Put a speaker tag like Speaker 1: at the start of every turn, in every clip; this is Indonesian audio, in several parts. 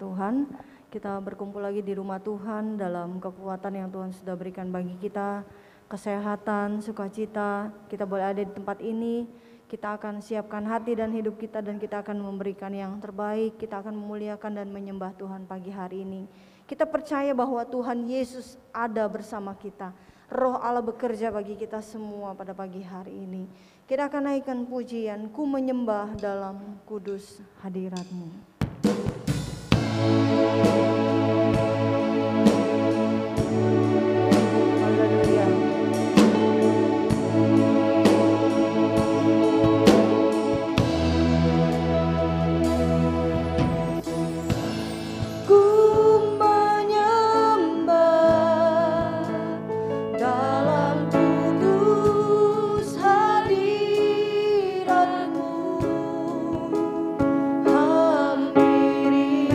Speaker 1: Tuhan. Kita berkumpul lagi di rumah Tuhan dalam kekuatan yang Tuhan sudah berikan bagi kita, kesehatan, sukacita. Kita boleh ada di tempat ini. Kita akan siapkan hati dan hidup kita dan kita akan memberikan yang terbaik. Kita akan memuliakan dan menyembah Tuhan pagi hari ini. Kita percaya bahwa Tuhan Yesus ada bersama kita. Roh Allah bekerja bagi kita semua pada pagi hari ini. Kita akan naikkan pujian, ku menyembah dalam kudus hadirat-Mu. Haleluya. Ku menyembah dalam kudus hadirat-Mu, hampiri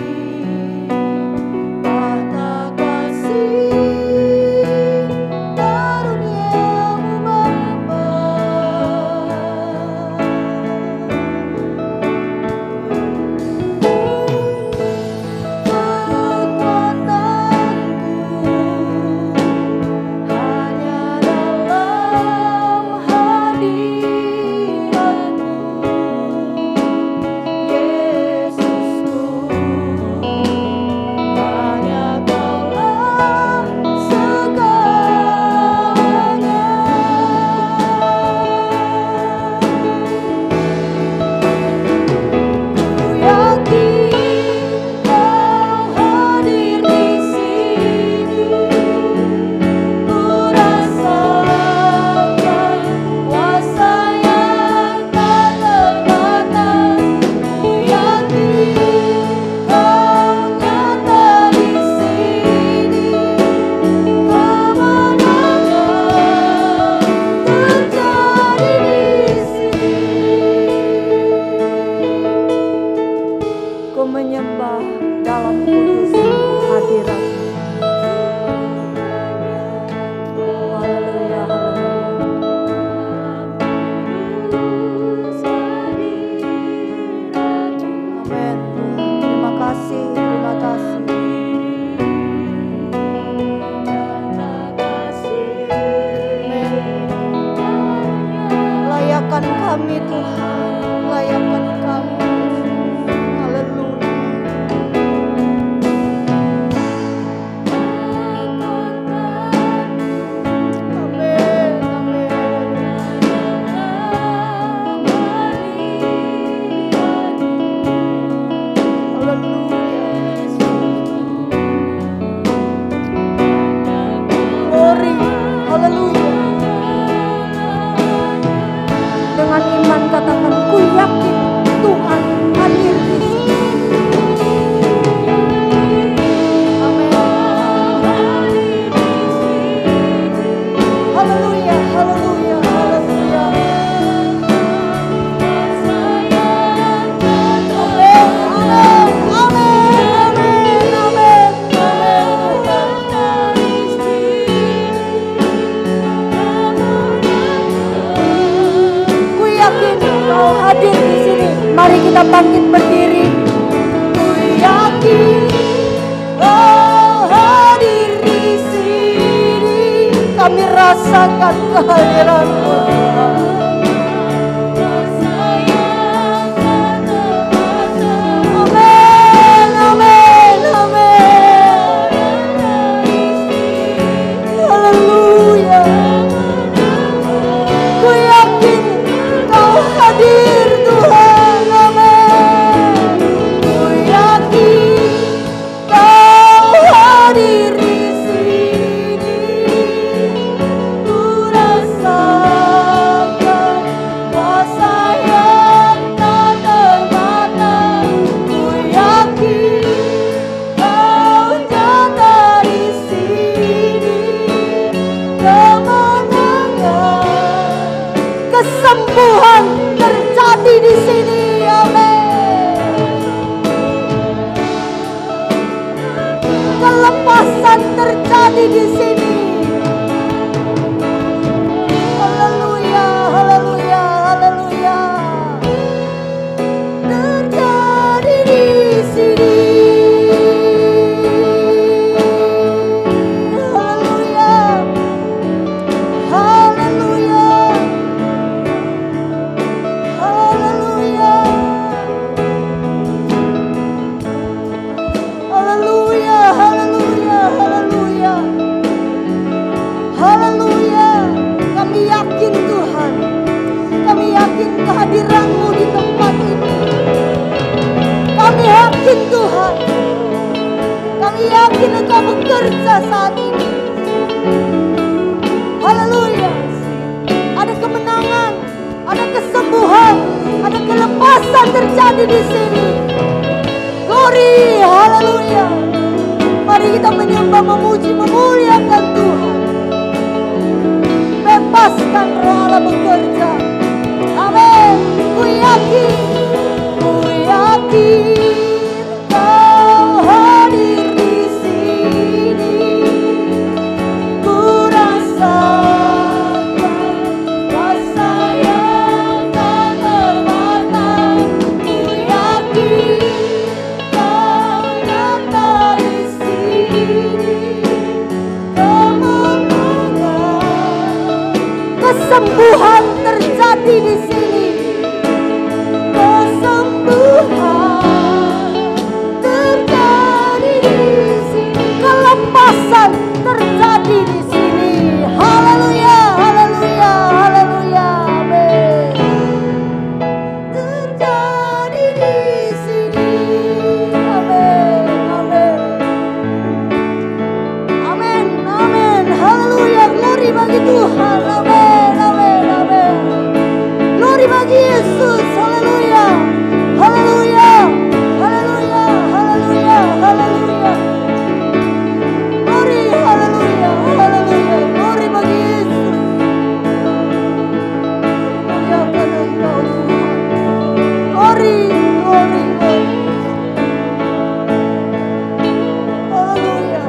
Speaker 1: tahta kasih karunia-Mu Bapa. Kekuatanku hanya dalam hadirat-Mu, Yesusku, hanya Kaulah segalanya. Ku yakin Kau hadir di sini, ku rasakan kuasa yang tak terbatas. Ku yakin Kau nyata di sini, kemenangan terjadi di sini. Ku menyembah dalam kudus hadirat-Mu. Haleluya, amin. Terima kasih, terima kasih. Amin. Layakkan kami Tuhan, layakkan kami. Haleluya. Amin, amin. Haleluya. Glory, haleluya. Dengan iman katakan, ku yakin Tuhan hadir di sini. Amin. Haleluya, haleluya, haleluya. Amin, amin, amin, ku yakin Kau hadir di sini. Mari kita bangkit berdiri. Ku yakin Kau hadir di sini. Kami rasakan kehadiran-Mu Tuhan. Amin, amin, amin. Haleluya. Ku yakin Kau hadir Tuhan. Amin. Ku yakin Kau hadir di sini. Ku rasakan haleluya saat ini. Haleluya. Ada kemenangan, ada kesembuhan, ada kelepasan terjadi di sini. Glory, haleluya. Mari kita menyembah, memuji, memuliakan Tuhan. Bebaskan Roh Allah bekerja. Amin. Ku yakin Kau hadir di sini. Ku rasakan kuasa yang tak terbatas. Ku yakin Kau nyata di sini. Kemenangan, kesembuhan terjadi di sini. Kesembuhan terjadi di sini. Kelepasan terjadi di sini. Haleluya, haleluya, haleluya. Amin. Terjadi di sini. Amin, amin. Amin, amin. Haleluya, glory bagi Tuhan. Amin, amin, amin. Glory bagi Yesus. Haleluya. Haleluya. Haleluya. Haleluya. Haleluya. Glory, haleluya. Haleluya. Glory bagi Yesus. Muliakan Engkau Tuhan. Glory, glory, glory. Haleluya.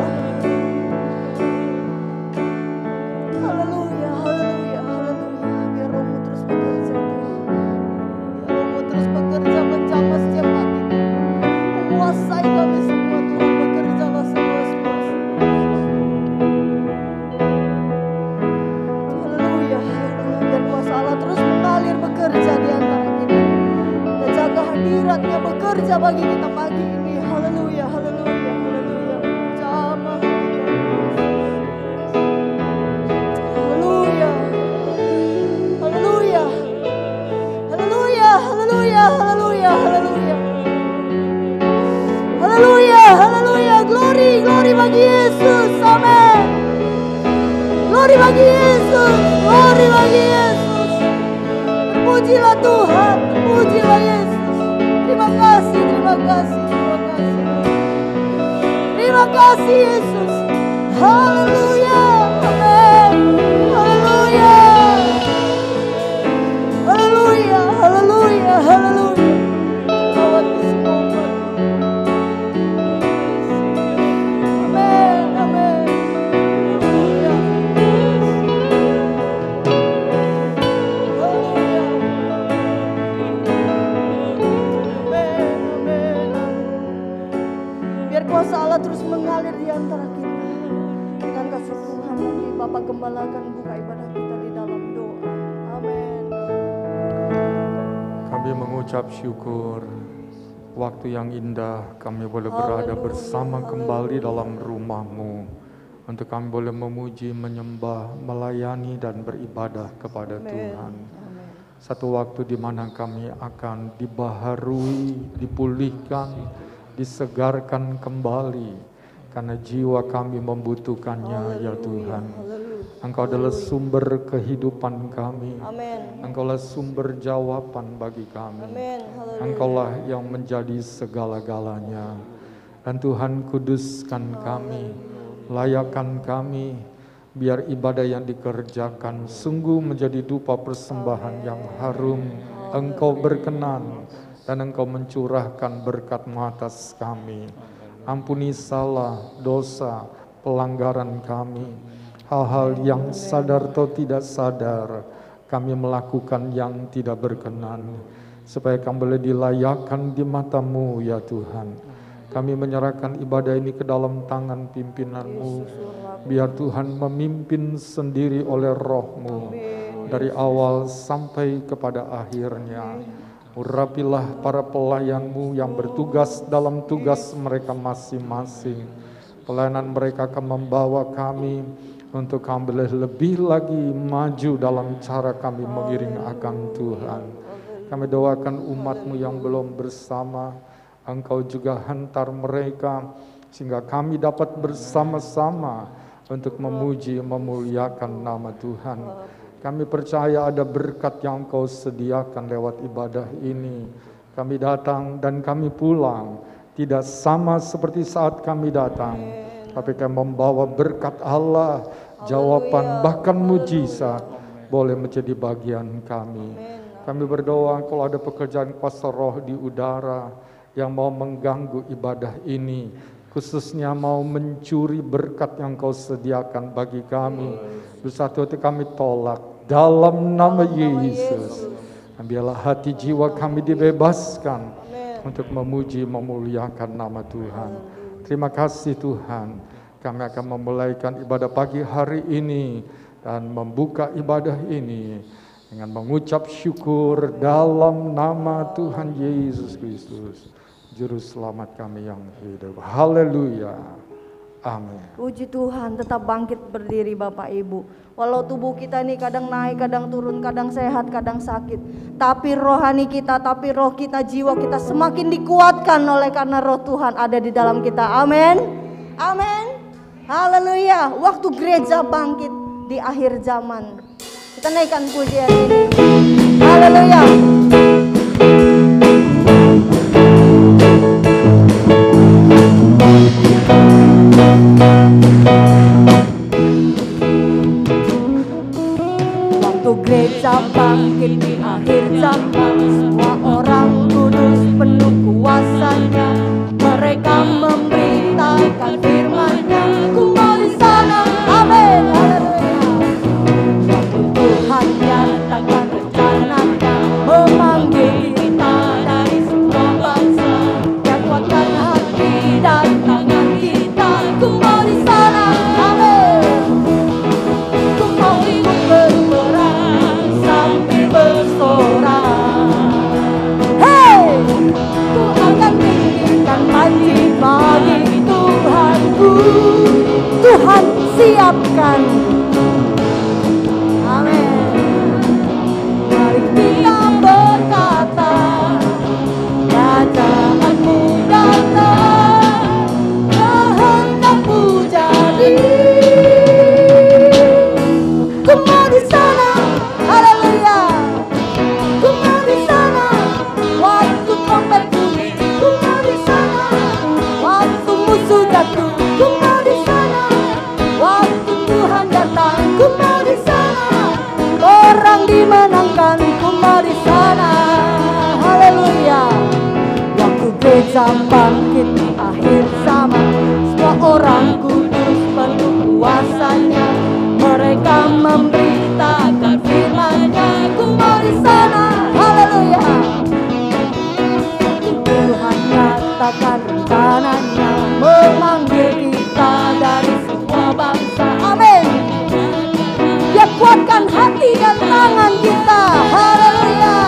Speaker 1: Haleluya, haleluya, haleluya. Biar Roh-Mu terus bekerja Tuhan. Biar Roh-Mu terus bekerja menjamah setiap hati. Menguasai kami semua Tuhan. Bekerjalah seluas-luas. Haleluya, haleluya. Biar kuasa Allah terus mengalir bekerja di antara kita. Kita jaga hadirat-Nya bekerja bagi kita pagi ini. Haleluya, haleluya, haleluya. Jamah hati kami. Haleluya. Haleluya. Haleluya, haleluya, haleluya, haleluya. Haleluya, haleluya. Glory, glory bagi Yesus. Amin. Glory bagi Yesus. Glory bagi Yesus. Terpujilah Tuhan, terpujilah Yesus. Terima kasih, terima kasih, terima kasih. Terima kasih Yesus. Haleluya. Amin. Haleluya. Haleluya, haleluya, haleluya. Kawat semua umat. Amin, amin. Haleluya. Haleluya. Amin, amin. Biar kuasa Allah terus mengalir di antara kita. Dengan kasih Tuhan nanti Bapak gembalakan buka ibadah kita di dalam doa. Amin.
Speaker 2: Kami mengucap syukur waktu yang indah kami boleh berada
Speaker 1: Haleluya,
Speaker 2: bersama kembali
Speaker 1: haleluya.
Speaker 2: dalam rumah-Mu untuk kami boleh memuji, menyembah, melayani dan beribadah kepada
Speaker 1: Amin.
Speaker 2: Tuhan.
Speaker 1: Amin.
Speaker 2: Satu waktu di mana kami akan dibaharui, dipulihkan, disegarkan kembali karena jiwa kami membutuhkannya ya Tuhan.
Speaker 1: Haleluya.
Speaker 2: Engkau adalah sumber kehidupan kami.
Speaker 1: Amin.
Speaker 2: Engkaulah sumber jawaban bagi kami.
Speaker 1: Amin. Haleluya.
Speaker 2: Engkaulah yang menjadi segala-galanya. Dan Tuhan kuduskan kami, layakkan kami, biar ibadah yang dikerjakan sungguh menjadi dupa persembahan yang harum. Engkau berkenan dan Engkau mencurahkan berkat-Mu atas kami. Ampuni salah, dosa, pelanggaran kami. Hal-hal yang sadar atau tidak sadar kami melakukan yang tidak berkenan, supaya kami boleh dilayakkan di mata-Mu ya Tuhan. Kami menyerahkan ibadah ini ke dalam tangan pimpinan-Mu, biar Tuhan memimpin sendiri oleh Roh-Mu dari awal sampai kepada akhirnya. Urapilah para pelayan-Mu yang bertugas dalam tugas mereka masing-masing. Pelayanan mereka akan membawa kami untuk kami boleh lebih lagi maju dalam cara kami mengiring akan Tuhan. Kami doakan umat-Mu yang belum bersama, Engkau juga hantar mereka sehingga kami dapat bersama-sama untuk memuji memuliakan nama Tuhan. Kami percaya ada berkat yang Engkau sediakan lewat ibadah ini. Kami datang dan kami pulang tidak sama seperti saat kami datang, tapi kami membawa berkat Allah, jawaban bahkan mujizat boleh menjadi bagian kami. Kami berdoa kalau ada pekerjaan kuasa roh di udara yang mau mengganggu ibadah ini, khususnya mau mencuri berkat yang Kau sediakan bagi kami, bersatu hati kami tolak dalam nama Yesus. Biarlah hati jiwa kami dibebaskan untuk memuji memuliakan nama Tuhan. Terima kasih Tuhan. Kami akan memulaikan ibadah pagi hari ini dan membuka ibadah ini dengan mengucap syukur dalam nama Tuhan Yesus Kristus, Juru Selamat kami yang hidup. Haleluya. Amin.
Speaker 1: Puji Tuhan, tetap bangkit berdiri Bapak Ibu. Walau tubuh kita ini kadang naik, kadang turun, kadang sehat, kadang sakit, tapi rohani kita, tapi roh kita, jiwa kita semakin dikuatkan oleh karena roh Tuhan ada di dalam kita. Amin. Amin. Haleluya. Waktu gereja bangkit di akhir zaman. Kita naikkan pujian ini. Haleluya. Waktu gereja bangkit di akhir zaman, semua orang kudus penuh kuasanya, mereka memberitakan firman-Nya. Ku mau di sana, amin, haleluya. Waktu Tuhan nyatakan rencananya, memanggil kita dari semua bangsa, yang kuatkan hati dan tangan kita. Ku mau di sana, amin. Ku mau ikut berperang sambil bersorak. Hey, ku akan tinggikan panji bagi Tuhanku. Tuhan siapkan. Amin. Mari kita berkata, kerajaanmu datang, kehendakmu jadi. Ku mau di sana, haleluya. Ku mau di sana, waktu trompet bunyi. Ku mau di sana, waktu musuh jatuh. Ku mau di sana, waktu Tuhan datang. Ku mau di sana, orang dimenangkan. Ku mau di sana, haleluya. Waktu gereja bangkit di akhir zaman, semua orang kudus penuh kuasanya, mereka memberitakan firman-Nya. Ku mau di sana, haleluya. Tuhan nyatakan rencananya, memanggil kita dari semua bangsa. Amin. Dia kuatkan hati dan tangan kita. Haleluya.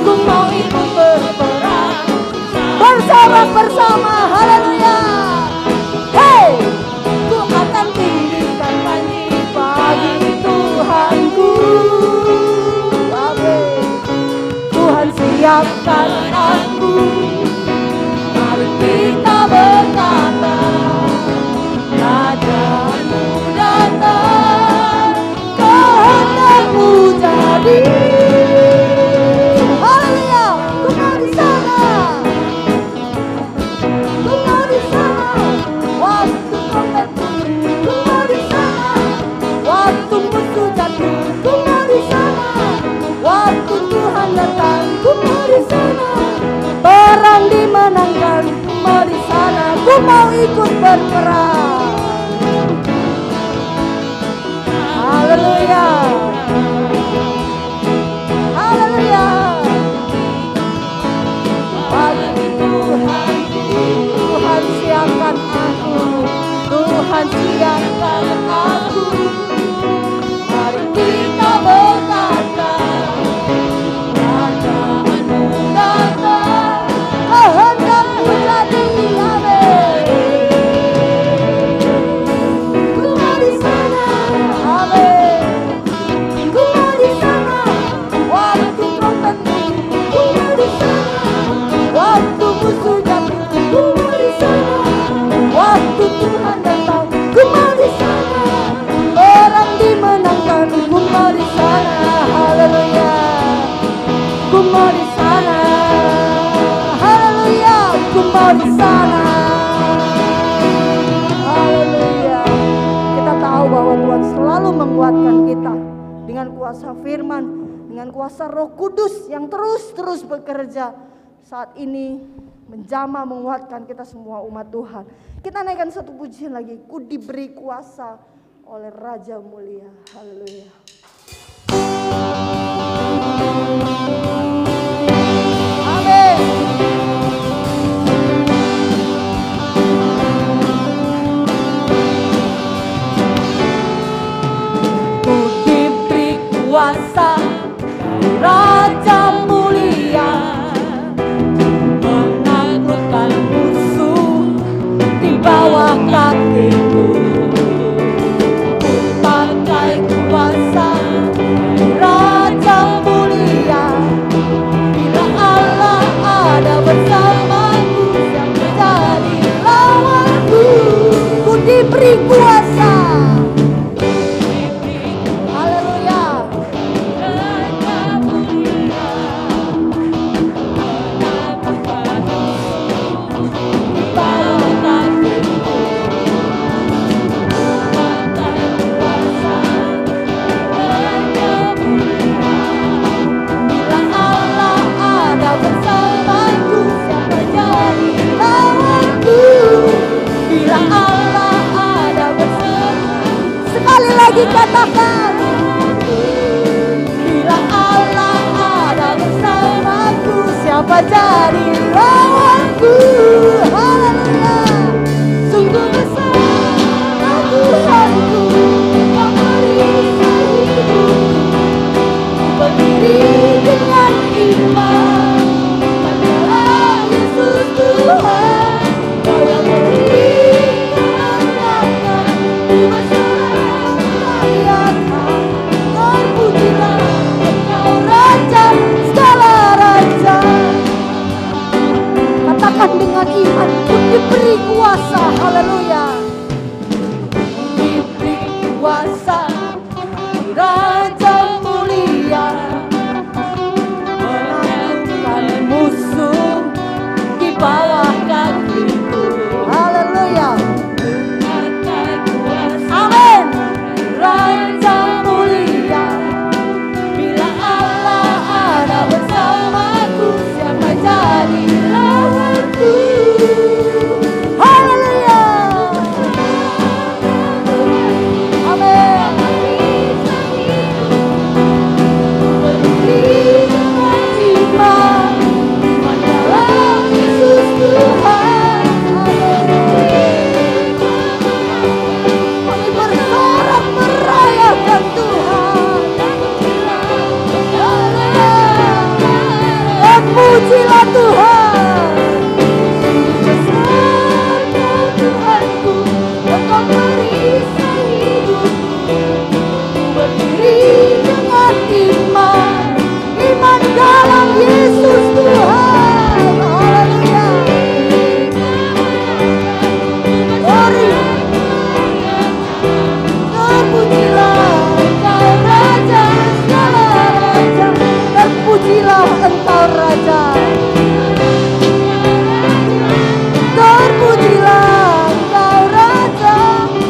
Speaker 1: Ku mau ikut berperang, bersorak bersama. Haleluya. Hey, ku akan tinggikan panji bagi Tuhanku. Amin. Tuhan siapkan aku. Mari kita berkata, kerajaanmu datang, kehendakmu jadi. Haleluya. Ku mau di sana, ku mau di sana, waktu trompet bunyi. Ku mau di sana, waktu musuh jatuh. Ku mau di sana, waktu Tuhan datang. Ku mau di sana, perang dimenangkan. Ku mau di sana, ku mau ikut berperang. Haleluya. Haleluya. Bagi Tuhan, Tuhan siapkan aku. Tuhan siapkan aku. Mari kita berkata, kerajaanmu datang, kehendakmu jadi. Amin. mau di sana. Haleluya, aku mau di sana. Haleluya. Kita tahu bahwa Tuhan selalu menguatkan kita dengan kuasa firman, dengan kuasa Roh Kudus yang terus bekerja saat ini menjamah menguatkan kita semua umat Tuhan. Kita naikkan satu pujian lagi, ku diberi kuasa oleh Raja Mulia. Haleluya. Amin. Ku diberi kuasa dari Raja Mulia, menaklukkan musuh di bawah kakiku. Ku pakai kuasa dari Raja Mulia. Bila Allah ada bersamaku, siapa jadi lawanku? Ku diberi kuasa. Haleluya. Raja Mulia, menaklukkan musuh di bawah kakiku. Pakai kuasa Raja Mulia. Bila Allah ada bersamaku, siapa jadi lawanku? Bila Allah ada bersamaku, sekali lagi katakan. Bila Allah ada bersamaku, siapa jadi lawanku? Haleluya. Sungguh besar Tuhanku, yang merisau hidupku. Berdiri dengan iman, adalah Yesus Tuhan. Kau yang berikan tangan, bersorak merayakan. Terpujilah Engkau Raja segala raja. Katakan dengan iman, ku diberi kuasa. Haleluya. Diberi kuasa dari Raja Mulia, menaklukkan musuh di bawah kakiku. Haleluya. Amin. Raja Mulia, bila Allah ada bersamaku, siapa jadi lawanku? Haleluya. Amin. Berdiri dengan iman, adalah Yesus Tuhan. Kami bersorak merayakan Tuhan. Terpujilah Tuhan. Besarnya Tuhanku, Engkau merisau hidupku. Berdiri dengan iman dalam Yesus Tuhan. Haleluya. Mari, terpujilah Engkau Raja segala raja. Terpujilah Engkau Raja. Terpujilah Engkau Raja.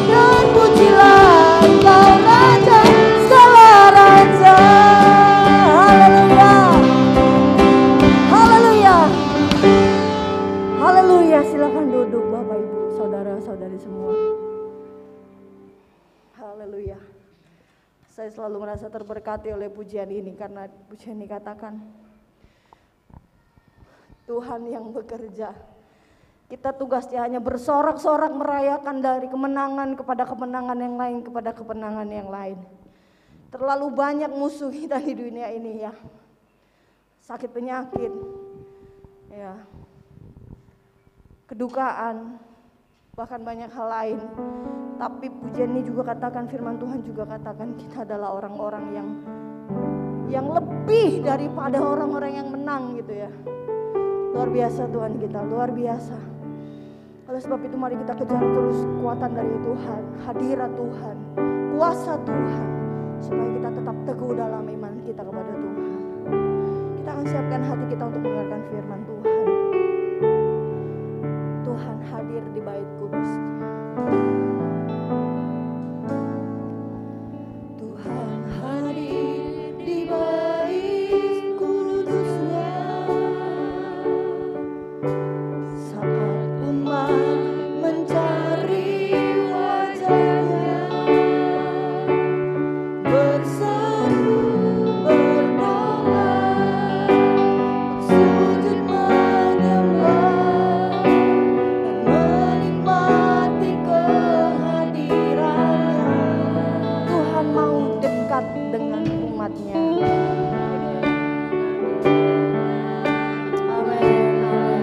Speaker 1: Terpujilah Engkau Raja segala raja. Haleluya. Haleluya. Haleluya. Silakan duduk Bapak Ibu, saudara-saudari semua. Haleluya. Saya selalu merasa terberkati oleh pujian ini karena pujian ini katakan Tuhan yang bekerja. Kita tugasnya hanya bersorak-sorak merayakan dari kemenangan kepada kemenangan yang lain kepada kemenangan yang lain. Terlalu banyak musuh kita di dunia ini ya. Sakit penyakit, ya, kedukaan, bahkan banyak hal lain. Tapi pujian ini juga katakan, firman Tuhan juga katakan kita adalah orang-orang yang lebih daripada orang-orang yang menang gitu ya. Luar biasa Tuhan kita, luar biasa. Oleh sebab itu mari kita kejar terus kekuatan dari Tuhan, hadirat Tuhan, kuasa Tuhan, supaya kita tetap teguh dalam iman kita kepada Tuhan. Kita akan siapkan hati kita untuk mendengarkan firman Tuhan. Tuhan hadir di bait kudus. Tuhan hadir di bait kudusnya saat umat mencari wajahnya, berseru berdoa, bersujud menyembah dan menikmati kehadirannya. Tuhan mau dekat dengan umatnya. Amin, amin.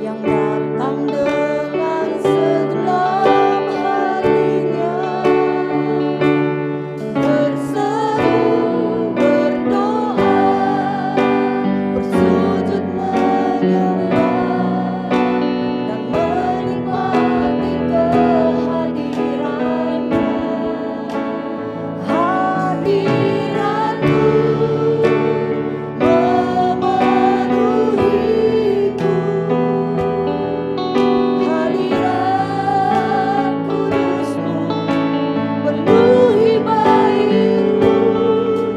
Speaker 1: Yang datang dengan segenap hatinya, berseru berdoa, bersujud menyembah dan menikmati kehadirannya. Hadiratmu memenuhiku, hadirat kudusmu penuhi baitmu,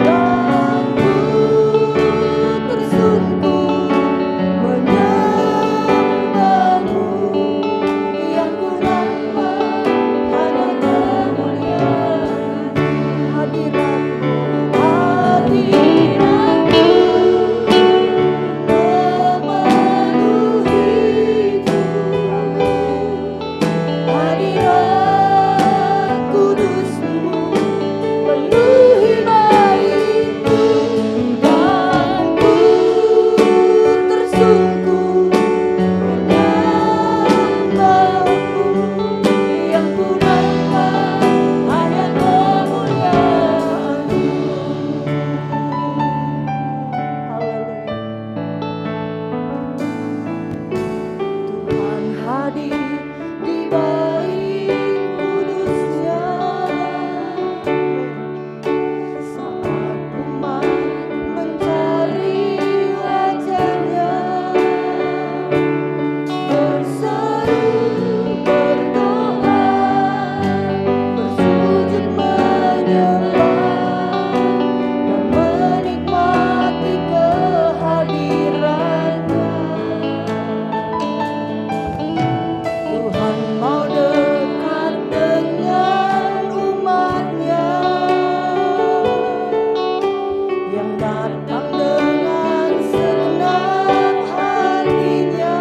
Speaker 1: dan ku tersungkur menyembahmu. Yang ku nampak hanya kemuliaan hadiratmu, hadiratmu memenuhiku. Hadirat kudusmu penuhi baitku, dan ku tersungkur menyembahmu. Yang ku nampak hanya kemuliaan-Mu. Haleluya. Tuhan hadir di bait kudusnya saat umat mencari wajahnya, berseru berdoa, bersujud menyembah dan menikmati kehadirannya. Tuhan mau dekat dengan umatnya yang datang dengan segenap hatinya,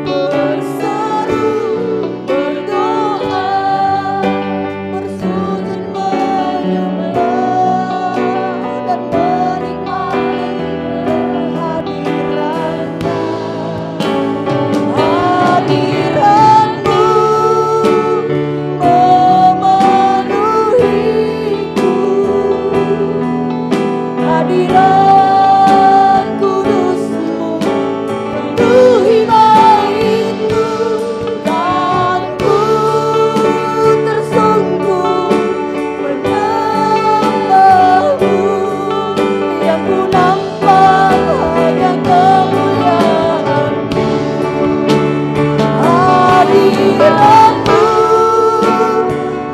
Speaker 1: berseru berdoa, bersujud menyembah dan menikmati kehadirannya. Hadiratmu memenuhiku, hadirat kudusmu penuhi baitku, dan ku tersungkur menyembahmu. Yang ku nampak hanya kemuliaan-Mu. Hadiratmu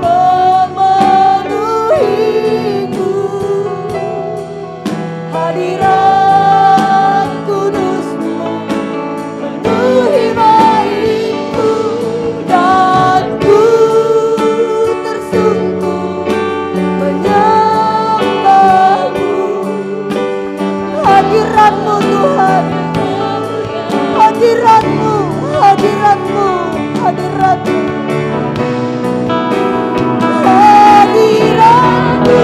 Speaker 1: memenuhiku, hadirat kudusmu penuhi baitku, dan ku tersungkur menyembahmu. Hadiratmu Tuhan, hadiratmu, hadiratmu, hadiratmu, hadiratmu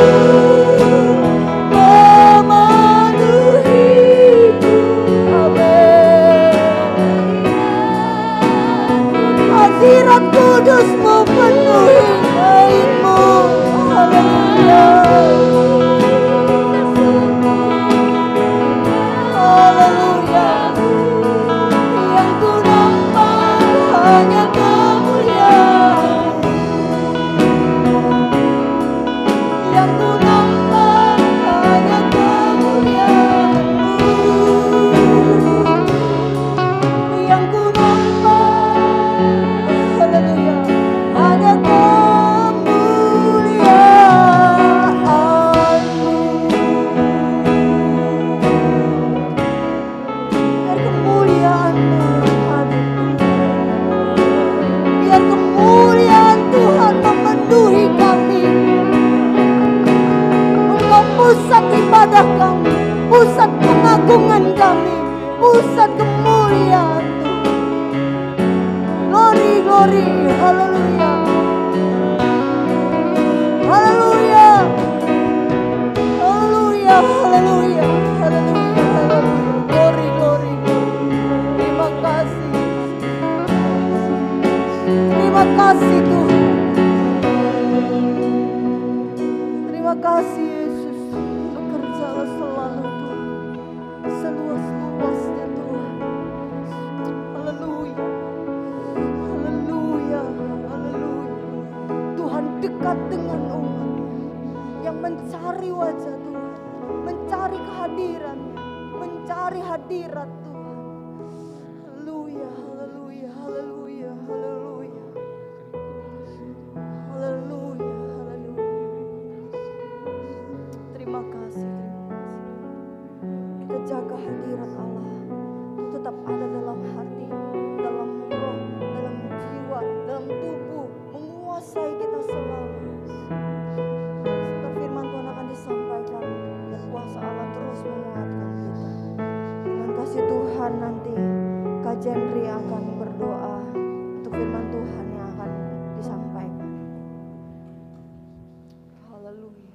Speaker 1: memenuhiku. Amin. Hadirat kudusmu penuhi baitmu. Haleluya. Haleluya. Yang ku nampak hanya kemuliaan. ibadah kami, pusat pengagungan kami, pusat kemuliaan Tuhan. Glory, glory, haleluya. Haleluya. Haleluya, haleluya, haleluya, haleluya. Glory, glory, glory. Terima kasih. Terima kasih Tuhan. Terima kasih Yesus. Bekerjalah selalu Tuhan, seluas-luasnya Tuhan. Haleluya. Haleluya, haleluya. Tuhan dekat dengan umat yang mencari wajah Tuhan, mencari kehadiran-Nya, mencari hadirat Tuhan. Haleluya, haleluya, haleluya, haleluya. Haleluya, haleluya. Terima kasih, terima kasih. Kita jaga hadirat Allah itu tetap ada dalam hati, dalam roh, dalam jiwa, dalam tubuh, menguasai kita selalu. Setelah firman Tuhan akan disampaikan dan kuasa Allah terus menguatkan kita. Dengan kasih Tuhan nanti Kak Jendri akan berdoa untuk firman Tuhan yang akan disampaikan. Haleluya.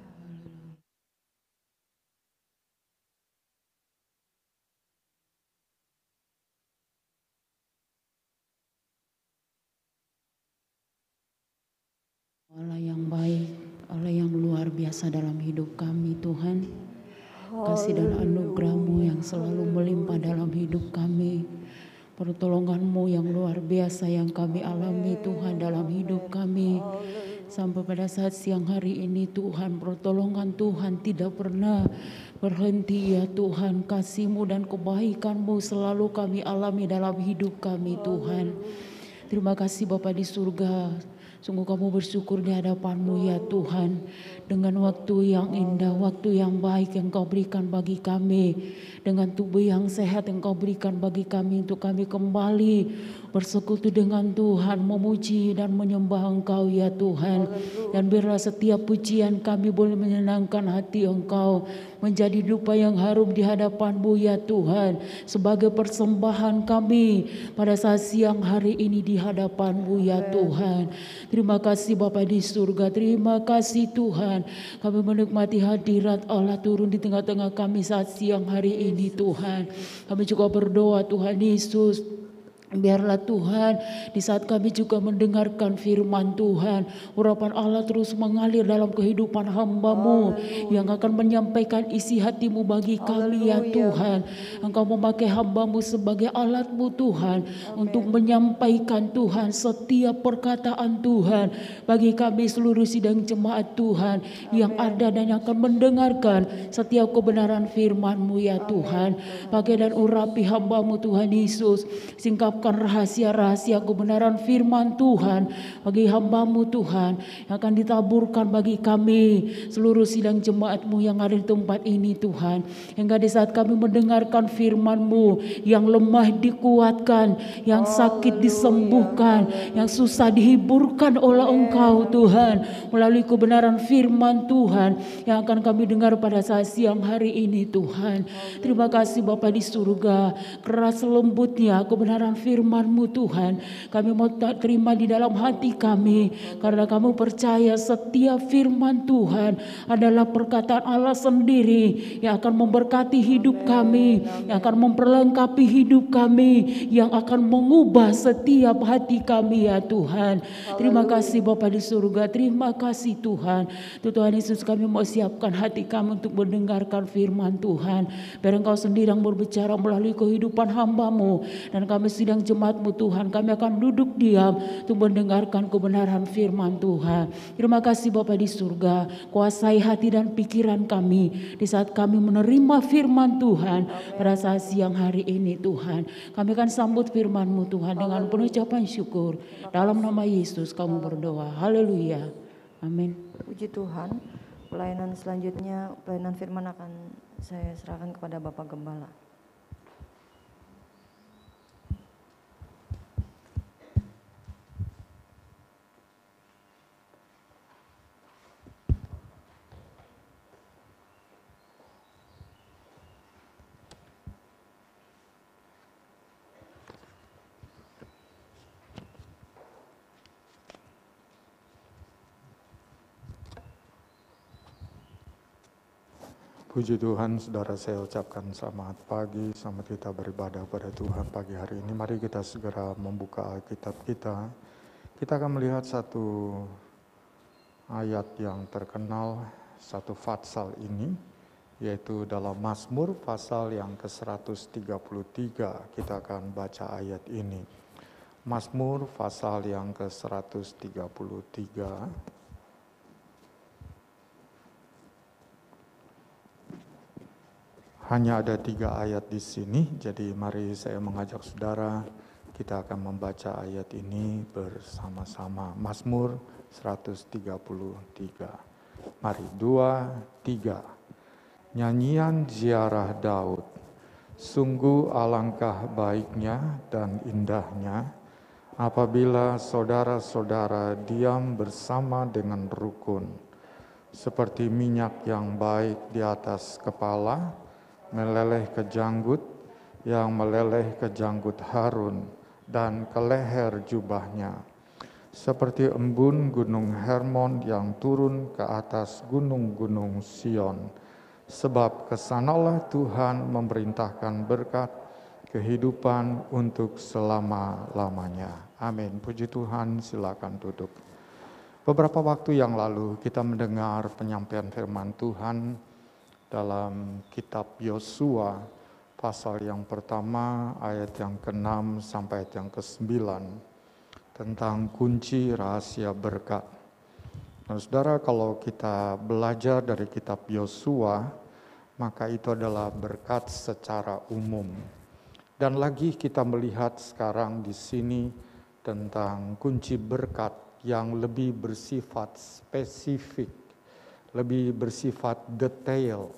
Speaker 3: Allah yang baik, Allah yang luar biasa dalam hidup kami Tuhan. Kasih dan anugerah-Mu yang selalu melimpah dalam hidup kami. Pertolongan-Mu yang luar biasa yang kami alami Tuhan dalam hidup kami. Sampai pada saat siang hari ini Tuhan, pertolongan Tuhan tidak pernah berhenti ya Tuhan. Kasih-Mu dan kebaikan-Mu selalu kami alami dalam hidup kami Tuhan. Terima kasih Bapa di surga. Sungguh kami bersyukur di hadapan-Mu ya Tuhan. Dengan waktu yang indah, waktu yang baik yang Kau berikan bagi kami. Dengan tubuh yang sehat yang Kau berikan bagi kami untuk kami kembali bersekutu dengan Tuhan, memuji dan menyembah Engkau ya Tuhan. Dan biarlah setiap pujian kami boleh menyenangkan hati Engkau, menjadi dupa yang harum di hadapan-Mu ya Tuhan, sebagai persembahan kami pada saat siang hari ini di hadapan-Mu ya Tuhan. Terima kasih Bapa di surga, terima kasih Tuhan. Kami menikmati hadirat Allah turun di tengah-tengah kami saat siang hari ini Tuhan. Kami juga berdoa Tuhan Yesus, biarlah Tuhan di saat kami juga mendengarkan firman Tuhan, urapan Allah terus mengalir dalam kehidupan hamba-Mu yang akan menyampaikan isi hati-Mu bagi kami ya Tuhan. Engkau memakai hamba-Mu sebagai alat-Mu Tuhan untuk menyampaikan Tuhan setiap perkataan Tuhan bagi kami seluruh sidang jemaat Tuhan yang ada dan yang akan mendengarkan setiap kebenaran firman-Mu ya Tuhan. Pakai dan urapi hamba-Mu Tuhan Yesus, singkap rahasia-rahasia kebenaran firman Tuhan bagi hamba-Mu Tuhan yang akan ditaburkan bagi kami seluruh sidang jemaat-Mu yang ada di tempat ini Tuhan. Hingga di saat kami mendengarkan firman-Mu, yang lemah dikuatkan, yang sakit disembuhkan, yang susah dihiburkan oleh Engkau Tuhan melalui kebenaran firman Tuhan yang akan kami dengar pada saat siang hari ini Tuhan. Terima kasih Bapa di surga, keras lembutnya kebenaran firman-Mu Tuhan kami mau terima di dalam hati kami, karena kami percaya setiap firman Tuhan adalah perkataan Allah sendiri yang akan memberkati hidup kami, yang akan memperlengkapi hidup kami, yang akan mengubah setiap hati kami ya Tuhan. Terima kasih Bapa di surga, terima kasih Tuhan. Tuhan Yesus, kami mau siapkan hati kami untuk mendengarkan firman Tuhan. Biar Engkau sendiri yang berbicara melalui kehidupan hamba-Mu, dan kami sidang jemaat-Mu Tuhan, kami akan duduk diam untuk mendengarkan kebenaran firman Tuhan. Terima kasih Bapa di surga, kuasai hati dan pikiran kami di saat kami menerima firman Tuhan pada saat siang hari ini Tuhan. Kami akan sambut firman-Mu Tuhan dengan penuh ucapan syukur. Dalam nama Yesus kami berdoa. Haleluya. Amin.
Speaker 1: Puji Tuhan. Pelayanan selanjutnya, pelayanan firman akan saya serahkan kepada Bapak Gembala.
Speaker 2: Puji Tuhan, saudara, saya ucapkan selamat pagi, selamat kita beribadah pada Tuhan pagi hari ini. Mari kita segera membuka Alkitab kita. Kita akan melihat satu ayat yang terkenal, satu fatsal ini, yaitu dalam Mazmur pasal yang ke-133. Kita akan baca ayat ini. Mazmur pasal yang ke-133. Hanya ada 3 ayat di sini, jadi mari saya mengajak saudara, kita akan membaca ayat ini bersama-sama. Mazmur 133. Mari, 2, 3. Nyanyian ziarah Daud. Sungguh alangkah baiknya dan indahnya apabila saudara-saudara diam bersama dengan rukun, seperti minyak yang baik di atas kepala, meleleh ke janggut, yang meleleh ke janggut Harun dan ke leher jubahnya. Seperti embun gunung Hermon yang turun ke atas gunung-gunung Sion. Sebab kesanalah Tuhan memerintahkan berkat kehidupan untuk selama-lamanya. Amin. Puji Tuhan, silakan duduk. Beberapa waktu yang lalu kita mendengar penyampaian firman Tuhan dalam kitab Yosua pasal yang pertama ayat yang ke-6 sampai ayat yang ke-9 tentang kunci rahasia berkat. Nah, saudara, kalau kita belajar dari kitab Yosua, maka itu adalah berkat secara umum. Dan lagi kita melihat sekarang di sini tentang kunci berkat yang lebih bersifat spesifik, lebih bersifat detail,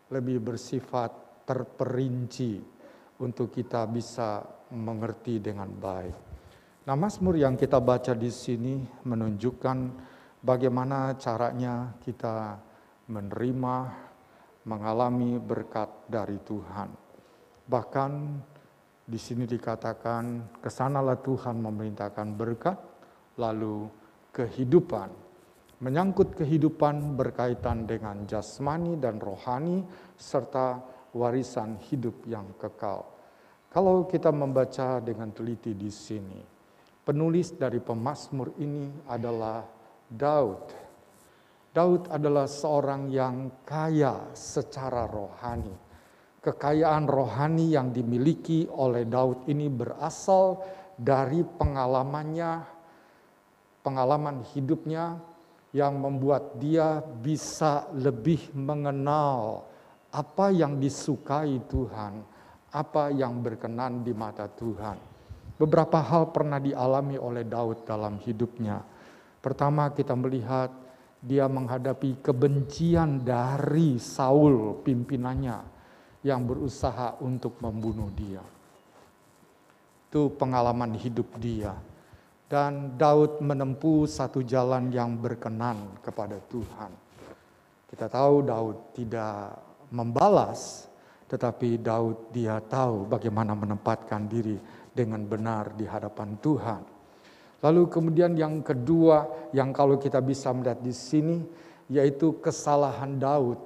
Speaker 2: lebih bersifat terperinci untuk kita bisa mengerti dengan baik. Nah, Mazmur yang kita baca di sini menunjukkan bagaimana caranya kita menerima, mengalami berkat dari Tuhan. Bahkan di sini dikatakan, kesanalah Tuhan memerintahkan berkat, lalu kehidupan. Menyangkut kehidupan berkaitan dengan jasmani dan rohani, serta warisan hidup yang kekal. Kalau kita membaca dengan teliti di sini, penulis dari pemazmur ini adalah Daud. Daud adalah seorang yang kaya secara rohani. Kekayaan rohani yang dimiliki oleh Daud ini berasal dari pengalaman hidupnya, yang membuat dia bisa lebih mengenal apa yang disukai Tuhan, apa yang berkenan di mata Tuhan. Beberapa hal pernah dialami oleh Daud dalam hidupnya. Pertama, kita melihat dia menghadapi kebencian dari Saul, pimpinannya, yang berusaha untuk membunuh dia. Itu pengalaman hidup dia. Dan Daud menempuh satu jalan yang berkenan kepada Tuhan. Kita tahu Daud tidak membalas, tetapi Daud dia tahu bagaimana menempatkan diri dengan benar di hadapan Tuhan. Lalu kemudian yang kedua yang kalau kita bisa melihat di sini, yaitu kesalahan Daud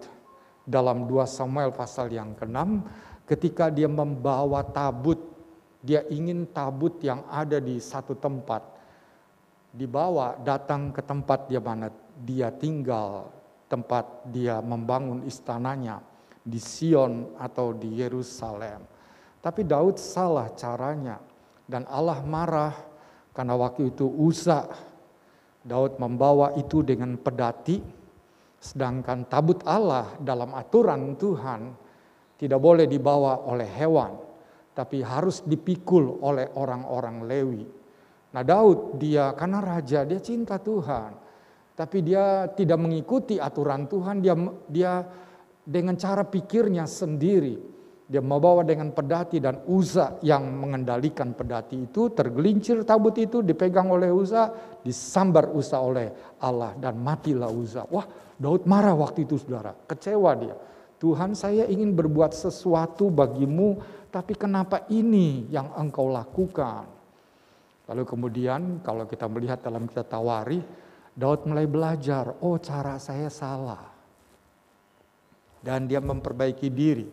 Speaker 2: dalam 2 Samuel pasal yang ke-6 ketika dia membawa tabut. Dia ingin tabut yang ada di satu tempat dibawa datang ke tempat di mana dia tinggal, tempat dia membangun istananya di Sion atau di Yerusalem. Tapi Daud salah caranya dan Allah marah karena waktu itu Uza. Daud membawa itu dengan pedati, sedangkan tabut Allah dalam aturan Tuhan tidak boleh dibawa oleh hewan, tapi harus dipikul oleh orang-orang Lewi. Nah, Daud dia karena raja, dia cinta Tuhan. Tapi dia tidak mengikuti aturan Tuhan, dia dengan cara pikirnya sendiri. Dia membawa dengan pedati dan Uza yang mengendalikan pedati itu, tergelincir tabut itu dipegang oleh Uza, disambar Uza oleh Allah dan matilah Uza. Wah, Daud marah waktu itu, saudara, kecewa dia. Tuhan, saya ingin berbuat sesuatu bagimu, tapi kenapa ini yang engkau lakukan? Lalu kemudian kalau kita melihat dalam kitab Tawarikh, Daud mulai belajar, oh cara saya salah. Dan dia memperbaiki diri.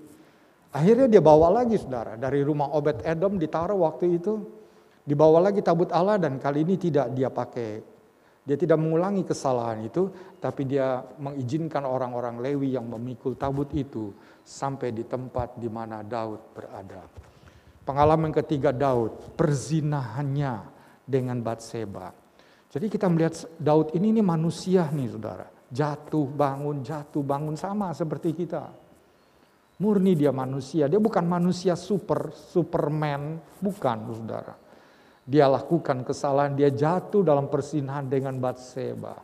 Speaker 2: Akhirnya dia bawa lagi saudara, dari rumah Obed-Edom ditaruh waktu itu. Dibawa lagi tabut Allah dan kali ini tidak dia pakai. Dia tidak mengulangi kesalahan itu, tapi dia mengizinkan orang-orang Lewi yang memikul tabut itu sampai di tempat di mana Daud berada. Pengalaman ketiga Daud, perzinahannya dengan Batseba. Jadi kita melihat Daud ini manusia nih saudara. Jatuh bangun sama seperti kita. Murni dia manusia, dia bukan manusia Superman, bukan saudara. Dia lakukan kesalahan, dia jatuh dalam perzinahan dengan Batseba.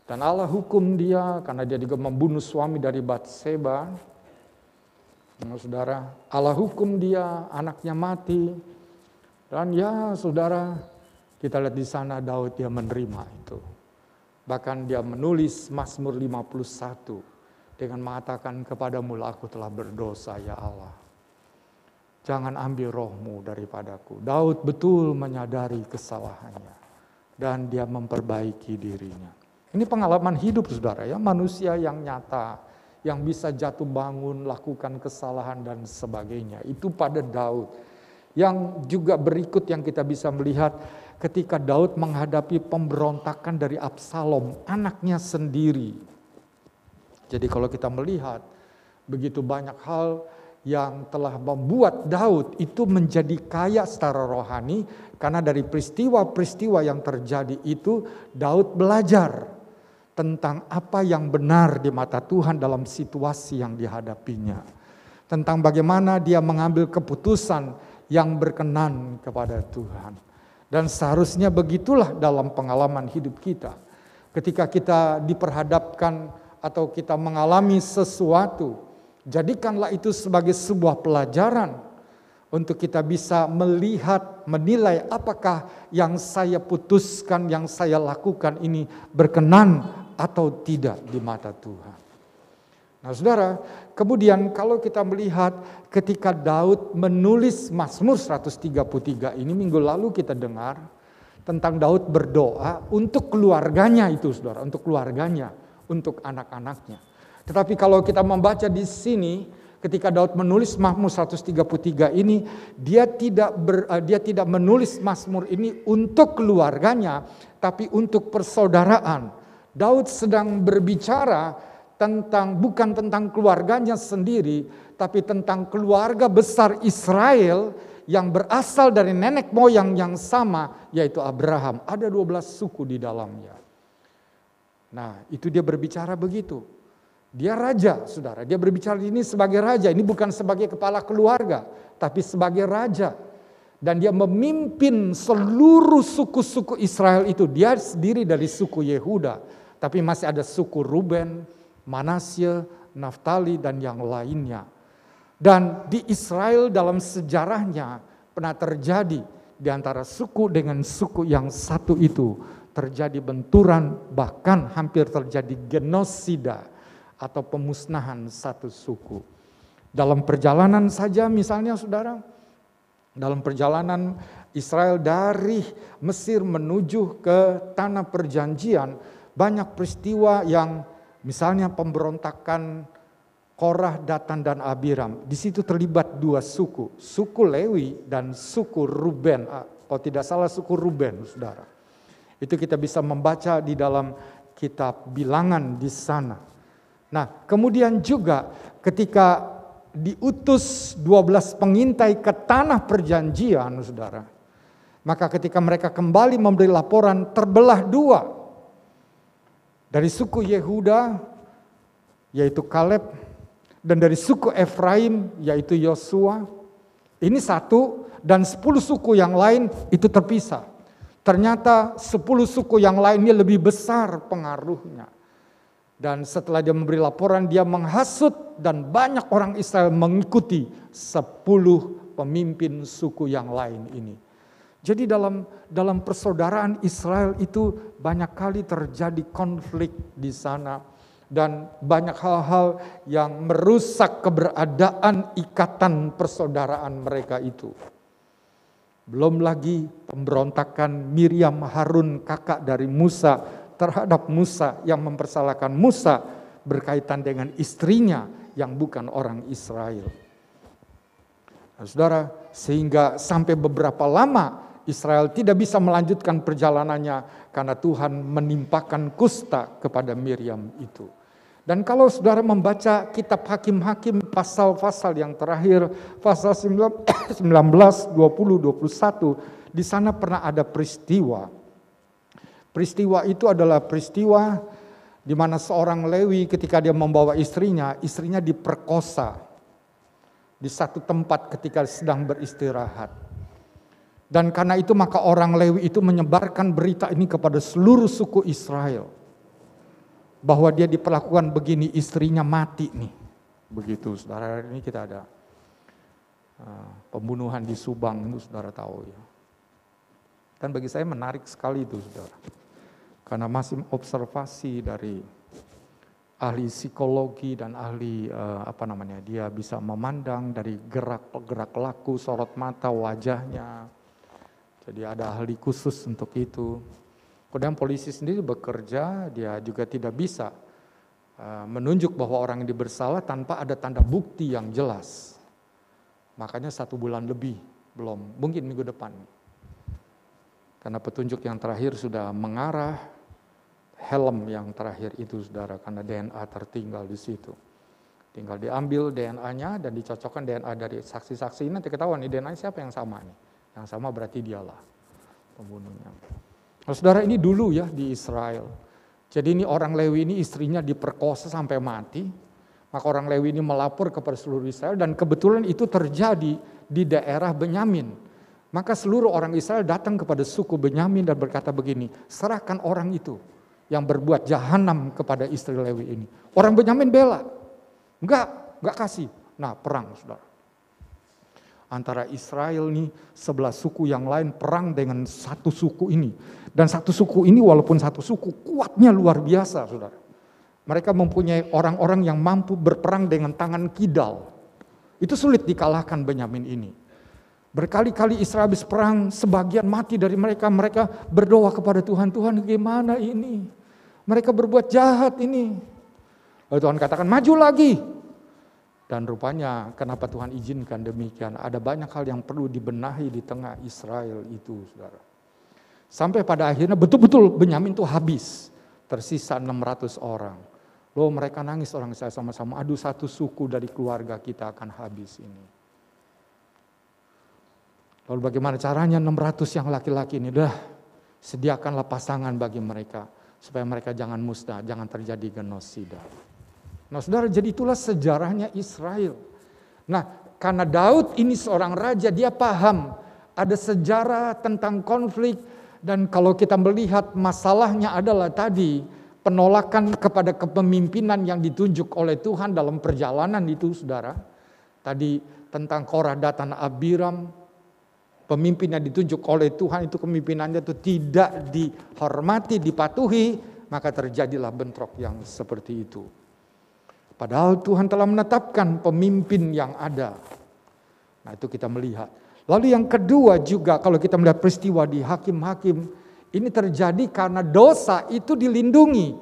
Speaker 2: Dan Allah hukum dia karena dia juga membunuh suami dari Batseba. Saudara, Allah hukum dia, anaknya mati. Dan ya saudara, kita lihat di sana Daud dia menerima itu. Bahkan dia menulis Mazmur 51 dengan mengatakan kepadamu aku telah berdosa ya Allah. Jangan ambil rohmu daripadaku. Daud betul menyadari kesalahannya. Dan dia memperbaiki dirinya. Ini pengalaman hidup saudara ya. Manusia yang nyata. Yang bisa jatuh bangun, lakukan kesalahan dan sebagainya. Itu pada Daud. Yang juga berikut yang kita bisa melihat ketika Daud menghadapi pemberontakan dari Absalom. Anaknya sendiri. Jadi kalau kita melihat begitu banyak hal yang telah membuat Daud itu menjadi kaya secara rohani. Karena dari peristiwa-peristiwa yang terjadi itu Daud belajar tentang apa yang benar di mata Tuhan dalam situasi yang dihadapinya. Tentang bagaimana dia mengambil keputusan yang berkenan kepada Tuhan. Dan seharusnya begitulah dalam pengalaman hidup kita. Ketika kita diperhadapkan atau kita mengalami sesuatu, jadikanlah itu sebagai sebuah pelajaran untuk kita bisa melihat, menilai apakah yang saya putuskan, yang saya lakukan ini berkenan atau tidak di mata Tuhan. Nah saudara, kemudian kalau kita melihat ketika Daud menulis Mazmur 133 ini, minggu lalu kita dengar tentang Daud berdoa untuk keluarganya itu saudara, untuk keluarganya, untuk anak-anaknya. Tetapi kalau kita membaca di sini, ketika Daud menulis Mazmur 133 ini, dia tidak menulis Mazmur ini untuk keluarganya, tapi untuk persaudaraan. Daud sedang berbicara bukan tentang keluarganya sendiri, tapi tentang keluarga besar Israel yang berasal dari nenek moyang yang sama, yaitu Abraham. Ada 12 suku di dalamnya. Nah, itu dia berbicara begitu. Dia raja, saudara. Dia berbicara ini sebagai raja. Ini bukan sebagai kepala keluarga, tapi sebagai raja. Dan dia memimpin seluruh suku-suku Israel itu. Dia sendiri dari suku Yehuda. Tapi masih ada suku Ruben, Manasye, Naftali, dan yang lainnya. Dan di Israel dalam sejarahnya pernah terjadi di antara suku dengan suku yang satu itu. Terjadi benturan, bahkan hampir terjadi genosida atau pemusnahan satu suku. Dalam perjalanan saja misalnya saudara, dalam perjalanan Israel dari Mesir menuju ke tanah perjanjian, banyak peristiwa yang misalnya pemberontakan Korah, Datan, dan Abiram. Di situ terlibat dua suku, suku Lewi dan suku Ruben. Kalau tidak salah suku Ruben, saudara. Itu kita bisa membaca di dalam kitab Bilangan di sana. Nah, kemudian juga ketika diutus 12 pengintai ke tanah perjanjian, saudara. Maka ketika mereka kembali memberi laporan, terbelah dua. Dari suku Yehuda, yaitu Kaleb, dan dari suku Efraim, yaitu Yosua. Ini satu, dan 10 suku yang lain itu terpisah. Ternyata 10 suku yang lainnya lebih besar pengaruhnya. Dan setelah dia memberi laporan, dia menghasut dan banyak orang Israel mengikuti 10 pemimpin suku yang lain ini. Jadi dalam persaudaraan Israel itu banyak kali terjadi konflik di sana. Dan banyak hal-hal yang merusak keberadaan ikatan persaudaraan mereka itu. Belum lagi pemberontakan Miriam Harun kakak dari Musa terhadap Musa yang mempersalahkan Musa berkaitan dengan istrinya yang bukan orang Israel. Nah, saudara, sehingga sampai beberapa lama Israel tidak bisa melanjutkan perjalanannya karena Tuhan menimpakan kusta kepada Miriam itu. Dan kalau saudara membaca kitab Hakim-Hakim pasal-pasal yang terakhir, pasal 19, 20, 21, di sana pernah ada peristiwa. Peristiwa itu adalah peristiwa di mana seorang Lewi ketika dia membawa istrinya diperkosa di satu tempat ketika sedang beristirahat. Dan karena itu maka orang Lewi itu menyebarkan berita ini kepada seluruh suku Israel. Bahwa dia diperlakukan begini, istrinya mati nih. Begitu, saudara, ini kita ada pembunuhan di Subang, itu saudara tahu ya. Dan bagi saya menarik sekali itu, saudara. Karena masih observasi dari ahli psikologi dan ahli dia bisa memandang dari gerak laku, sorot mata, wajahnya. Jadi ada ahli khusus untuk itu. Kemudian polisi sendiri bekerja, dia juga tidak bisa menunjuk bahwa orang ini bersalah tanpa ada tanda bukti yang jelas. Makanya 1 bulan lebih, belum, mungkin minggu depan. Karena petunjuk yang terakhir sudah mengarah, helm yang terakhir itu saudara, karena DNA tertinggal di situ. Tinggal diambil DNA-nya dan dicocokkan DNA dari saksi-saksi ini, nanti ketahuan nih DNA siapa yang sama nih. Yang sama berarti dialah pembunuhnya. Nah, saudara, ini dulu ya di Israel. Jadi ini orang Lewi ini istrinya diperkosa sampai mati. Maka orang Lewi ini melapor kepada seluruh Israel dan kebetulan itu terjadi di daerah Benyamin. Maka seluruh orang Israel datang kepada suku Benyamin dan berkata begini, serahkan orang itu yang berbuat jahanam kepada istri Lewi ini. Orang Benyamin bela. Enggak kasih. Nah, perang, saudara. Antara Israel nih, sebelah suku yang lain perang dengan satu suku ini. Dan satu suku ini walaupun satu suku kuatnya luar biasa, saudara. Mereka mempunyai orang-orang yang mampu berperang dengan tangan kidal. Itu sulit dikalahkan Benyamin ini. Berkali-kali Israel habis perang, sebagian mati dari mereka. Mereka berdoa kepada Tuhan, Tuhan gimana ini? Mereka berbuat jahat ini. Lalu Tuhan katakan, maju lagi. Dan rupanya kenapa Tuhan izinkan demikian? Ada banyak hal yang perlu dibenahi di tengah Israel itu, saudara. Sampai pada akhirnya betul-betul Benyamin itu habis. Tersisa 600 orang. Loh, mereka nangis orang Israel sama-sama. Aduh, satu suku dari keluarga kita akan habis ini. Lalu bagaimana caranya 600 yang laki-laki ini? Sediakanlah pasangan bagi mereka. Supaya mereka jangan musnah, jangan terjadi genosida. Nah, saudara, jadi itulah sejarahnya Israel. Nah, karena Daud ini seorang raja, dia paham ada sejarah tentang konflik. Dan kalau kita melihat masalahnya adalah tadi penolakan kepada kepemimpinan yang ditunjuk oleh Tuhan dalam perjalanan itu, saudara. Tadi tentang Korah, Datan, Abiram, pemimpin yang ditunjuk oleh Tuhan itu kepemimpinannya itu tidak dihormati, dipatuhi, maka terjadilah bentrok yang seperti itu. Padahal Tuhan telah menetapkan pemimpin yang ada. Nah, itu kita melihat. Lalu yang kedua juga kalau kita melihat peristiwa di Hakim-Hakim, ini terjadi karena dosa itu dilindungi.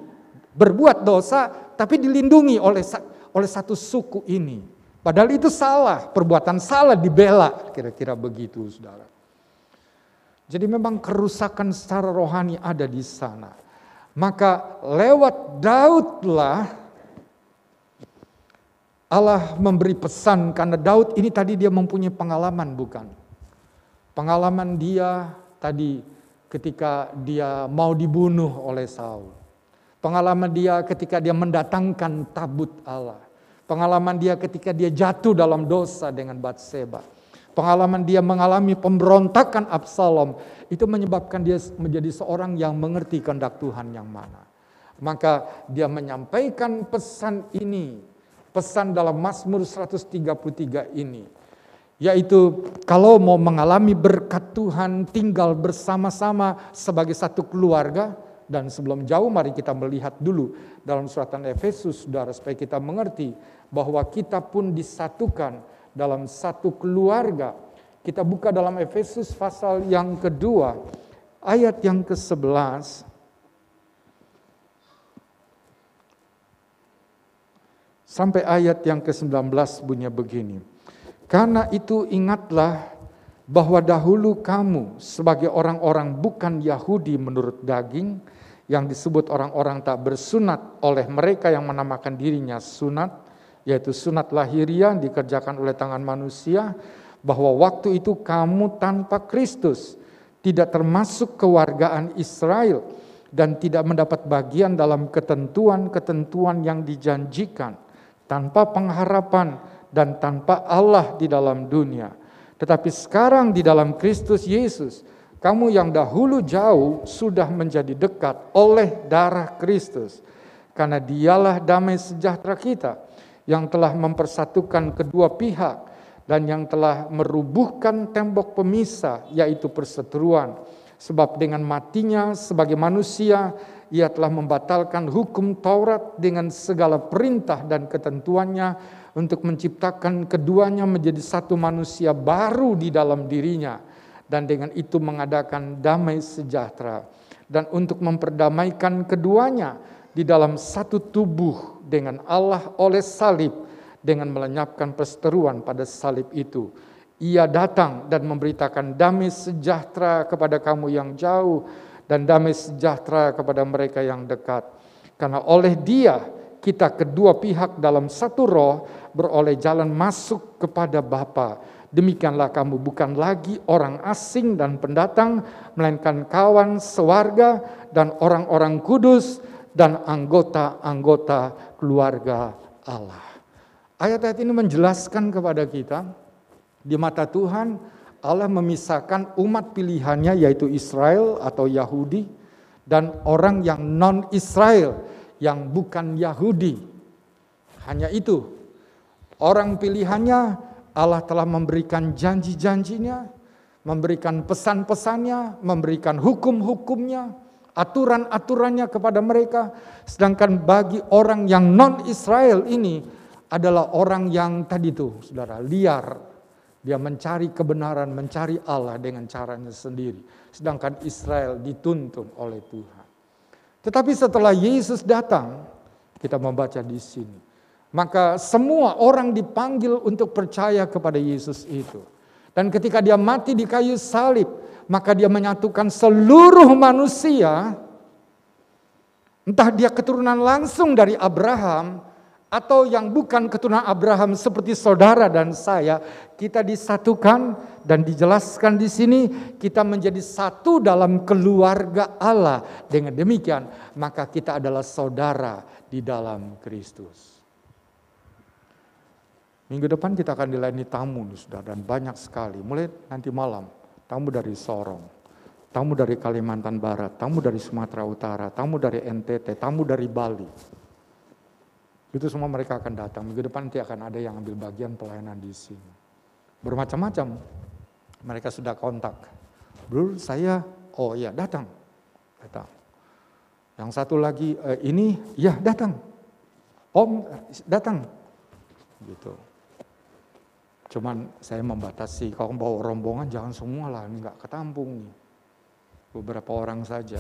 Speaker 2: Berbuat dosa tapi dilindungi oleh satu suku ini. Padahal itu salah, perbuatan salah dibela, kira-kira begitu, saudara. Jadi memang kerusakan secara rohani ada di sana. Maka lewat Daudlah Allah memberi pesan, karena Daud ini tadi dia mempunyai pengalaman, bukan? Pengalaman dia tadi ketika dia mau dibunuh oleh Saul. Pengalaman dia ketika dia mendatangkan tabut Allah. Pengalaman dia ketika dia jatuh dalam dosa dengan Batseba. Pengalaman dia mengalami pemberontakan Absalom. Itu menyebabkan dia menjadi seorang yang mengerti kehendak Tuhan yang mana. Maka dia menyampaikan pesan ini. Pesan dalam Mazmur 133 ini. Yaitu kalau mau mengalami berkat Tuhan, tinggal bersama-sama sebagai satu keluarga. Dan sebelum jauh mari kita melihat dulu dalam suratan Efesus, saudara, supaya kita mengerti bahwa kita pun disatukan dalam satu keluarga. Kita buka dalam Efesus pasal yang kedua, ayat yang ke-11. Sampai ayat yang ke-19 bunyinya begini. Karena itu ingatlah bahwa dahulu kamu sebagai orang-orang bukan Yahudi menurut daging, yang disebut orang-orang tak bersunat oleh mereka yang menamakan dirinya sunat, yaitu sunat lahiriah dikerjakan oleh tangan manusia, bahwa waktu itu kamu tanpa Kristus, tidak termasuk kewargaan Israel, dan tidak mendapat bagian dalam ketentuan-ketentuan yang dijanjikan, tanpa pengharapan dan tanpa Allah di dalam dunia. Tetapi sekarang di dalam Kristus Yesus, kamu yang dahulu jauh sudah menjadi dekat oleh darah Kristus. Karena dialah damai sejahtera kita, yang telah mempersatukan kedua pihak, dan yang telah merubuhkan tembok pemisah, yaitu perseteruan. Sebab dengan matinya sebagai manusia, ia telah membatalkan hukum Taurat dengan segala perintah dan ketentuannya, untuk menciptakan keduanya menjadi satu manusia baru di dalam dirinya, dan dengan itu mengadakan damai sejahtera, dan untuk memperdamaikan keduanya di dalam satu tubuh dengan Allah oleh salib, dengan melenyapkan perseteruan pada salib itu. Ia datang dan memberitakan damai sejahtera kepada kamu yang jauh, dan damai sejahtera kepada mereka yang dekat. Karena oleh Dia kita kedua pihak dalam satu roh beroleh jalan masuk kepada Bapa. Demikianlah kamu bukan lagi orang asing dan pendatang, melainkan kawan sewarga dan orang-orang kudus dan anggota-anggota keluarga Allah. Ayat-ayat ini menjelaskan kepada kita, di mata Tuhan Allah memisahkan umat pilihannya, yaitu Israel atau Yahudi, dan orang yang non-Israel, yang bukan Yahudi. Hanya itu, orang pilihannya Allah telah memberikan janji-janjinya, memberikan pesan-pesannya, memberikan hukum-hukumnya, aturan-aturannya kepada mereka. Sedangkan bagi orang yang non-Israel ini adalah orang yang tadi tuh, saudara, liar. Dia mencari kebenaran, mencari Allah dengan caranya sendiri. Sedangkan Israel dituntun oleh Tuhan. Tetapi setelah Yesus datang, kita membaca di sini, maka semua orang dipanggil untuk percaya kepada Yesus itu. Dan ketika dia mati di kayu salib, maka dia menyatukan seluruh manusia, entah dia keturunan langsung dari Abraham, atau yang bukan keturunan Abraham seperti saudara dan saya, kita disatukan dan dijelaskan di sini kita menjadi satu dalam keluarga Allah. Dengan demikian, maka kita adalah saudara di dalam Kristus. Minggu depan kita akan dilayani tamu, saudara, dan banyak sekali. Mulai nanti malam, tamu dari Sorong, tamu dari Kalimantan Barat, tamu dari Sumatera Utara, tamu dari NTT, tamu dari Bali. Itu semua mereka akan datang. Minggu depan nanti akan ada yang ambil bagian pelayanan di sini. Bermacam-macam. Mereka sudah kontak. Bro, saya, oh iya datang. Datang. Yang satu lagi, ini, ya datang. Om, datang. Gitu. Cuman saya membatasi, kalau bawa rombongan jangan semua lah, ini nggak ketampung nih. Beberapa orang saja.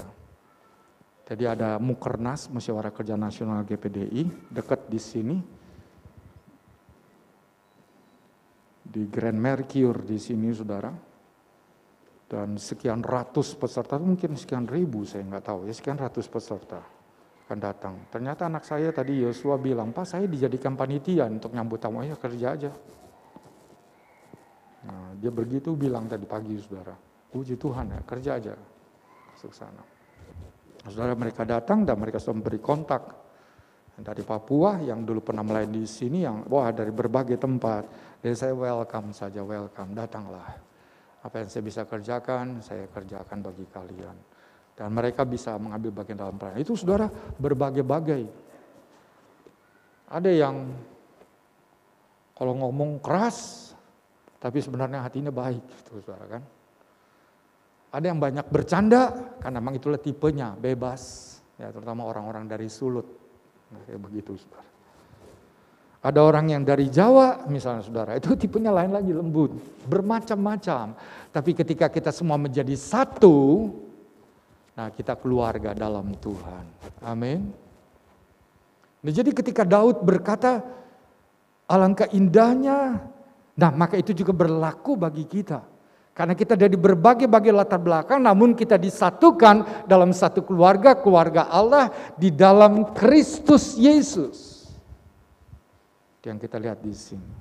Speaker 2: Jadi ada Mukernas, Musyawarah Kerja Nasional GPDI, dekat di sini. Di Grand Mercure di sini, saudara. Dan sekian ratus peserta, mungkin sekian ribu, saya nggak tahu ya, sekian ratus peserta akan datang. Ternyata anak saya tadi Yosua bilang, Pak saya dijadikan panitia untuk nyambut tamu, ya kerja aja. Nah, dia begitu bilang tadi pagi, saudara. Puji Tuhan ya, kerja aja. Masuk sana. Saudara, mereka datang dan mereka sudah memberi kontak dari Papua yang dulu pernah melayani di sini, yang dari berbagai tempat. Jadi saya welcome saja, welcome, datanglah. Apa yang saya bisa kerjakan, saya kerjakan bagi kalian. Dan mereka bisa mengambil bagian dalam pelayanan. Itu saudara berbagai-bagai. Ada yang kalau ngomong keras, tapi sebenarnya hatinya baik, gitu, saudara kan. Ada yang banyak bercanda, karena memang itulah tipenya, bebas. Ya, terutama orang-orang dari Sulut. Nah, kayak begitu, saudara. Ada orang yang dari Jawa, misalnya saudara, itu tipenya lain lagi, lembut. Bermacam-macam. Tapi ketika kita semua menjadi satu, nah kita keluarga dalam Tuhan. Amin. Nah, jadi ketika Daud berkata, Alangkah indahnya. Nah, maka itu juga berlaku bagi kita. Karena kita dari berbagai-bagai latar belakang, namun kita disatukan dalam satu keluarga, keluarga Allah di dalam Kristus Yesus. Itu yang kita lihat di sini.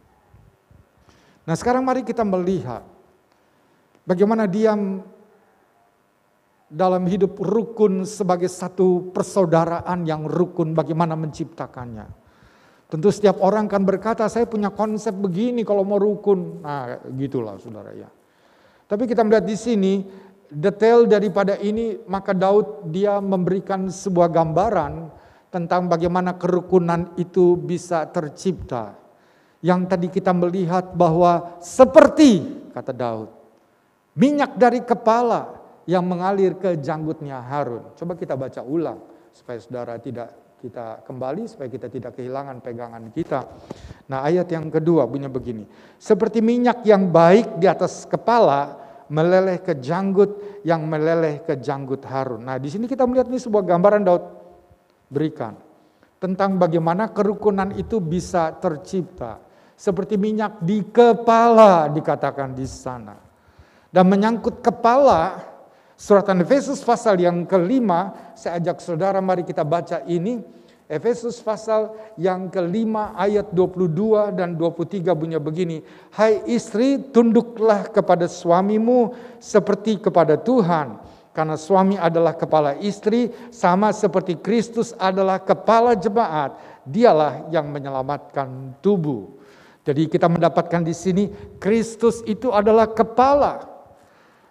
Speaker 2: Nah, sekarang mari kita melihat bagaimana dia dalam hidup rukun sebagai satu persaudaraan yang rukun, bagaimana menciptakannya. Tentu setiap orang kan berkata, saya punya konsep begini kalau mau rukun. Nah, gitulah saudara ya. Tapi kita melihat di sini detail daripada ini, maka Daud dia memberikan sebuah gambaran tentang bagaimana kerukunan itu bisa tercipta. Yang tadi kita melihat bahwa seperti kata Daud, minyak dari kepala yang mengalir ke janggutnya Harun. Coba kita baca ulang supaya saudara kita kembali, supaya kita tidak kehilangan pegangan kita. Nah, ayat yang kedua bunyinya begini. Seperti minyak yang baik di atas kepala meleleh ke janggut, yang meleleh ke janggut Harun. Nah, di sini kita melihat ini sebuah gambaran Daud berikan tentang bagaimana kerukunan itu bisa tercipta. Seperti minyak di kepala dikatakan di sana. Dan menyangkut kepala, surat Efesus pasal yang kelima, saya ajak saudara mari kita baca ini. Efesus pasal yang kelima ayat 22 dan 23 bunyinya begini. Hai istri, tunduklah kepada suamimu seperti kepada Tuhan. Karena suami adalah kepala istri, sama seperti Kristus adalah kepala jemaat. Dialah yang menyelamatkan tubuh. Jadi kita mendapatkan di sini Kristus itu adalah kepala.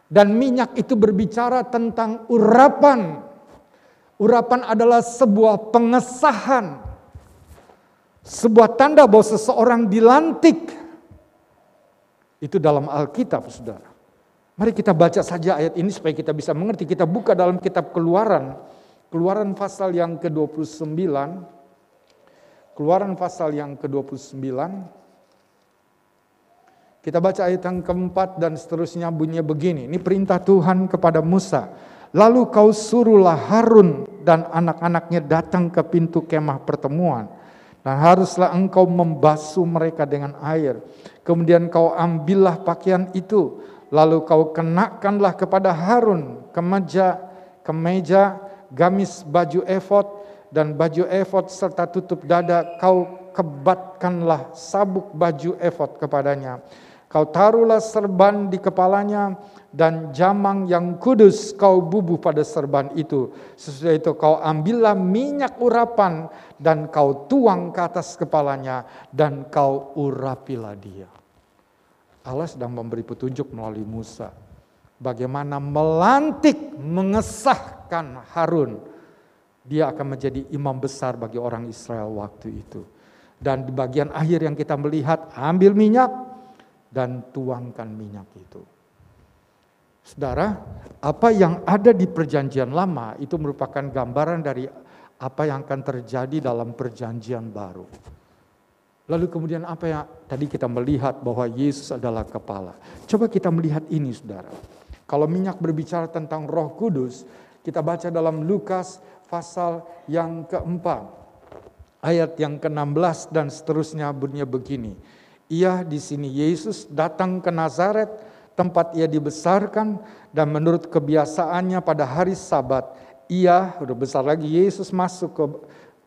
Speaker 2: Dan minyak itu berbicara tentang urapan. Urapan adalah sebuah pengesahan. Sebuah tanda bahwa seseorang dilantik. Itu dalam Alkitab, saudara. Mari kita baca saja ayat ini supaya kita bisa mengerti. Kita buka dalam kitab Keluaran. Keluaran pasal yang ke-29. Keluaran pasal yang ke-29. Kita baca ayat yang keempat dan seterusnya bunyinya begini. Ini perintah Tuhan kepada Musa. Lalu kau suruhlah Harun dan anak-anaknya datang ke pintu kemah pertemuan. Dan haruslah engkau membasuh mereka dengan air. Kemudian kau ambillah pakaian itu. Lalu kau kenakanlah kepada Harun kemeja, gamis baju efod dan baju efod serta tutup dada. Kau kebatkanlah sabuk baju efod kepadanya. Kau taruhlah serban di kepalanya dan jamang yang kudus kau bubuh pada serban itu. Sesudah itu kau ambillah minyak urapan dan kau tuang ke atas kepalanya dan kau urapilah dia. Allah sedang memberi petunjuk melalui Musa. Bagaimana melantik, mengesahkan Harun. Dia akan menjadi imam besar bagi orang Israel waktu itu. Dan di bagian akhir yang kita melihat, ambil minyak dan tuangkan minyak itu. Saudara, apa yang ada di perjanjian lama itu merupakan gambaran dari apa yang akan terjadi dalam perjanjian baru. Lalu kemudian apa yang tadi kita melihat bahwa Yesus adalah kepala. Coba kita melihat ini saudara. Kalau minyak berbicara tentang Roh Kudus, kita baca dalam Lukas pasal yang keempat. Ayat yang ke-16 dan seterusnya bunyinya begini. Ia di sini Yesus datang ke Nazaret, tempat ia dibesarkan, dan menurut kebiasaannya pada hari Sabat, ia udah besar lagi Yesus masuk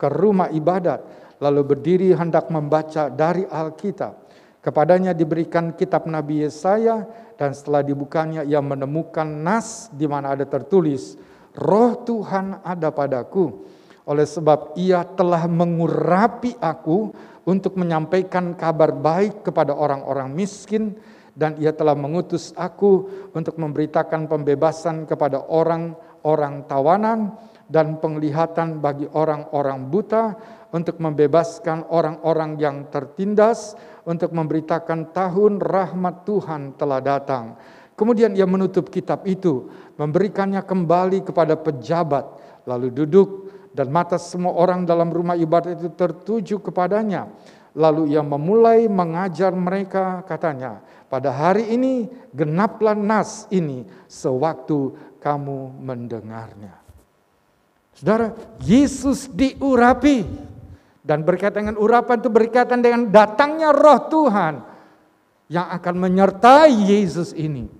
Speaker 2: ke rumah ibadat, lalu berdiri hendak membaca dari Alkitab. Kepadanya diberikan kitab Nabi Yesaya, dan setelah dibukanya ia menemukan nas di mana ada tertulis, Roh Tuhan ada padaku, oleh sebab ia telah mengurapi aku untuk menyampaikan kabar baik kepada orang-orang miskin, dan ia telah mengutus aku untuk memberitakan pembebasan kepada orang-orang tawanan dan penglihatan bagi orang-orang buta, untuk membebaskan orang-orang yang tertindas, untuk memberitakan tahun rahmat Tuhan telah datang. Kemudian ia menutup kitab itu, memberikannya kembali kepada pejabat, lalu duduk, dan mata semua orang dalam rumah ibadat itu tertuju kepadanya. Lalu ia memulai mengajar mereka, katanya, pada hari ini genaplah nas ini sewaktu kamu mendengarnya. Saudara, Yesus diurapi Dan berkaitan dengan urapan itu berkaitan dengan datangnya Roh Tuhan yang akan menyertai Yesus ini.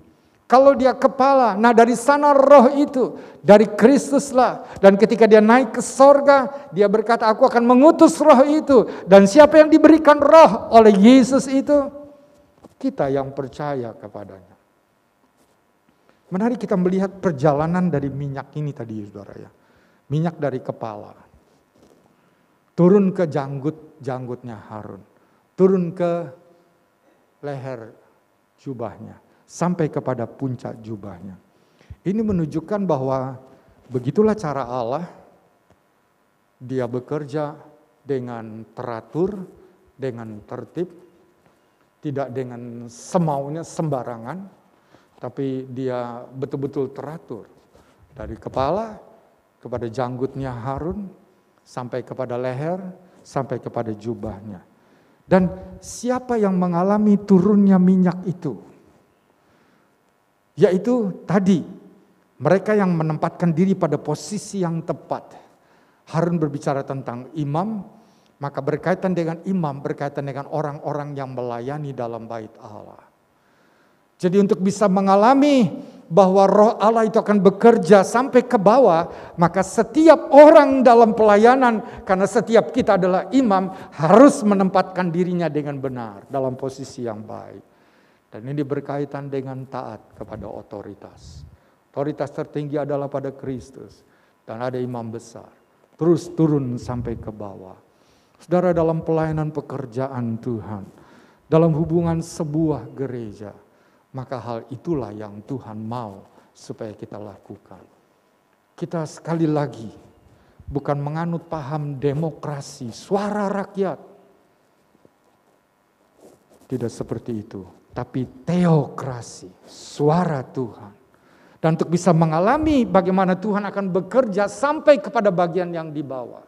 Speaker 2: Kalau dia kepala, nah dari sana roh itu, dari Kristuslah. Dan ketika dia naik ke sorga, dia berkata, aku akan mengutus roh itu. Dan siapa yang diberikan roh oleh Yesus itu? Kita yang percaya kepadanya. Menarik kita melihat perjalanan dari minyak ini tadi, saudara ya. Minyak dari kepala. Turun ke janggutnya Harun. Turun ke leher jubahnya. Sampai kepada puncak jubahnya. Ini menunjukkan bahwa begitulah cara Allah. Dia bekerja dengan teratur, dengan tertib, tidak dengan semaunya sembarangan, tapi dia betul-betul teratur. Dari kepala kepada janggutnya Harun, sampai kepada leher, sampai kepada jubahnya. Dan siapa yang mengalami turunnya minyak itu? Yaitu tadi, mereka yang menempatkan diri pada posisi yang tepat. Harun berbicara tentang imam, maka berkaitan dengan imam, berkaitan dengan orang-orang yang melayani dalam bait Allah. Jadi untuk bisa mengalami bahwa roh Allah itu akan bekerja sampai ke bawah, maka setiap orang dalam pelayanan, karena setiap kita adalah imam, harus menempatkan dirinya dengan benar dalam posisi yang baik. Dan ini berkaitan dengan taat kepada otoritas. Otoritas tertinggi adalah pada Kristus. Dan ada imam besar. Terus turun sampai ke bawah. Saudara, dalam pelayanan pekerjaan Tuhan, dalam hubungan sebuah gereja, maka hal itulah yang Tuhan mau supaya kita lakukan. Kita sekali lagi bukan menganut paham demokrasi, suara rakyat. Tidak seperti itu. Tapi teokrasi, suara Tuhan. Dan untuk bisa mengalami bagaimana Tuhan akan bekerja sampai kepada bagian yang di bawah.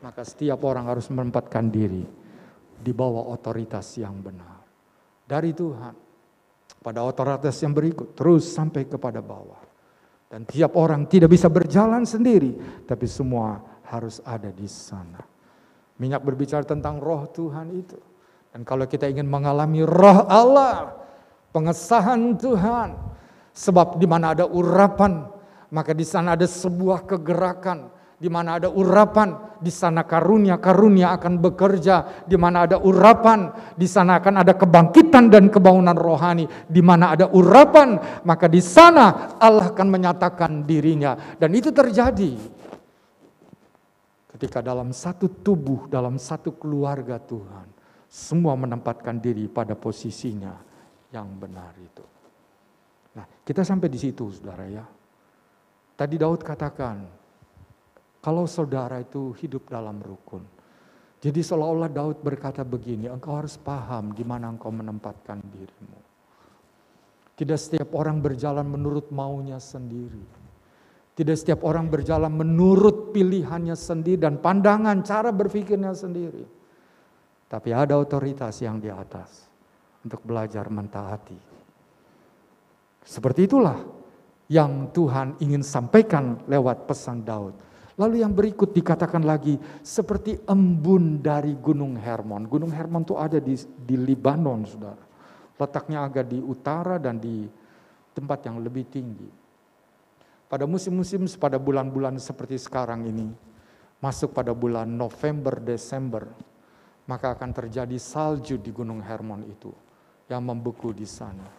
Speaker 2: Maka setiap orang harus menempatkan diri di bawah otoritas yang benar. Dari Tuhan pada otoritas yang berikut, terus sampai kepada bawah. Dan tiap orang tidak bisa berjalan sendiri, tapi semua harus ada di sana. Minyak berbicara tentang roh Tuhan itu. Dan kalau kita ingin mengalami roh Allah, pengesahan Tuhan, sebab di mana ada urapan, maka di sana ada sebuah kegerakan. Di mana ada urapan, di sana karunia-karunia akan bekerja. Di mana ada urapan, di sana akan ada kebangkitan dan kebangunan rohani. Di mana ada urapan, maka di sana Allah akan menyatakan dirinya. Dan itu terjadi ketika dalam satu tubuh, dalam satu keluarga Tuhan, semua menempatkan diri pada posisinya yang benar itu. Nah, kita sampai di situ, saudara ya. Tadi Daud katakan, kalau saudara itu hidup dalam rukun. Jadi seolah-olah Daud berkata begini, engkau harus paham di mana engkau menempatkan dirimu. Tidak setiap orang berjalan menurut maunya sendiri. Tidak setiap orang berjalan menurut pilihannya sendiri dan pandangan cara berpikirnya sendiri. Tapi ada otoritas yang di atas untuk belajar mentaati. Seperti itulah yang Tuhan ingin sampaikan lewat pesan Daud. Lalu yang berikut dikatakan lagi seperti embun dari Gunung Hermon. Gunung Hermon itu ada di Libanon, saudara. Letaknya agak di utara dan di tempat yang lebih tinggi. Pada musim-musim pada bulan-bulan seperti sekarang ini, masuk pada bulan November, Desember, maka akan terjadi salju di Gunung Hermon itu yang membeku di sana.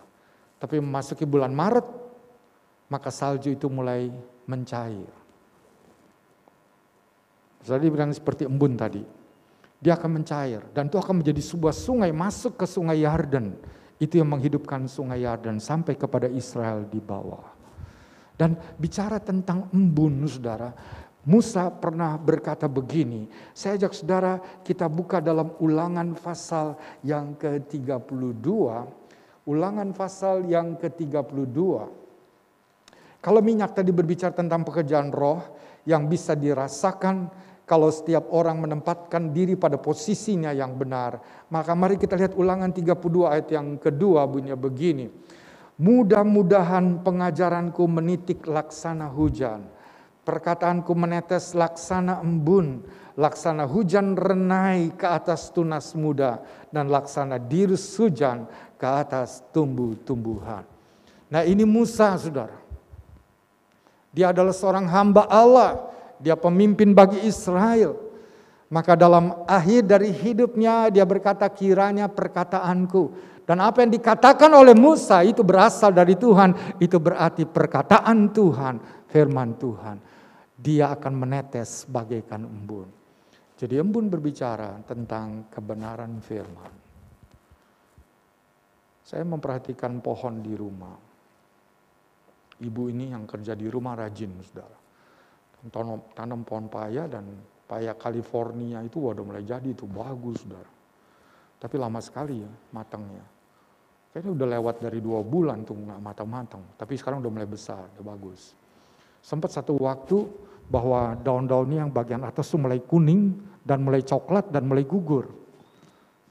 Speaker 2: Tapi memasuki bulan Maret, maka salju itu mulai mencair. Jadi bilang seperti embun tadi. Dia akan mencair dan itu akan menjadi sebuah sungai masuk ke sungai Yarden. Itu yang menghidupkan sungai Yarden sampai kepada Israel di bawah. Dan bicara tentang embun, saudara, Musa pernah berkata begini, saya ajak saudara kita buka dalam Ulangan pasal yang ke-32. Ulangan pasal yang ke-32. Kalau minyak tadi berbicara tentang pekerjaan roh yang bisa dirasakan kalau setiap orang menempatkan diri pada posisinya yang benar. Maka mari kita lihat Ulangan 32 ayat yang kedua bunyinya begini. Mudah-mudahan pengajaranku menitik laksana hujan. Perkataanku menetes laksana embun, laksana hujan renai ke atas tunas muda, dan laksana dirus hujan ke atas tumbuh-tumbuhan. Nah ini Musa, saudara. Dia adalah seorang hamba Allah, dia pemimpin bagi Israel. Maka dalam akhir dari hidupnya dia berkata, kiranya perkataanku. Dan apa yang dikatakan oleh Musa itu berasal dari Tuhan, itu berarti perkataan Tuhan, firman Tuhan. Dia akan menetes bagaikan embun. Jadi embun berbicara tentang kebenaran firman. Saya memperhatikan pohon di rumah. Ibu ini yang kerja di rumah rajin, saudara. Tanam pohon paya, dan paya California itu udah mulai jadi, itu bagus, saudara. Tapi lama sekali ya matangnya. Kayaknya udah lewat dari 2 bulan tuh nggak matang-matang. Tapi sekarang udah mulai besar, udah bagus. Sempat satu waktu bahwa daun-daunnya yang bagian atas tuh mulai kuning dan mulai coklat dan mulai gugur.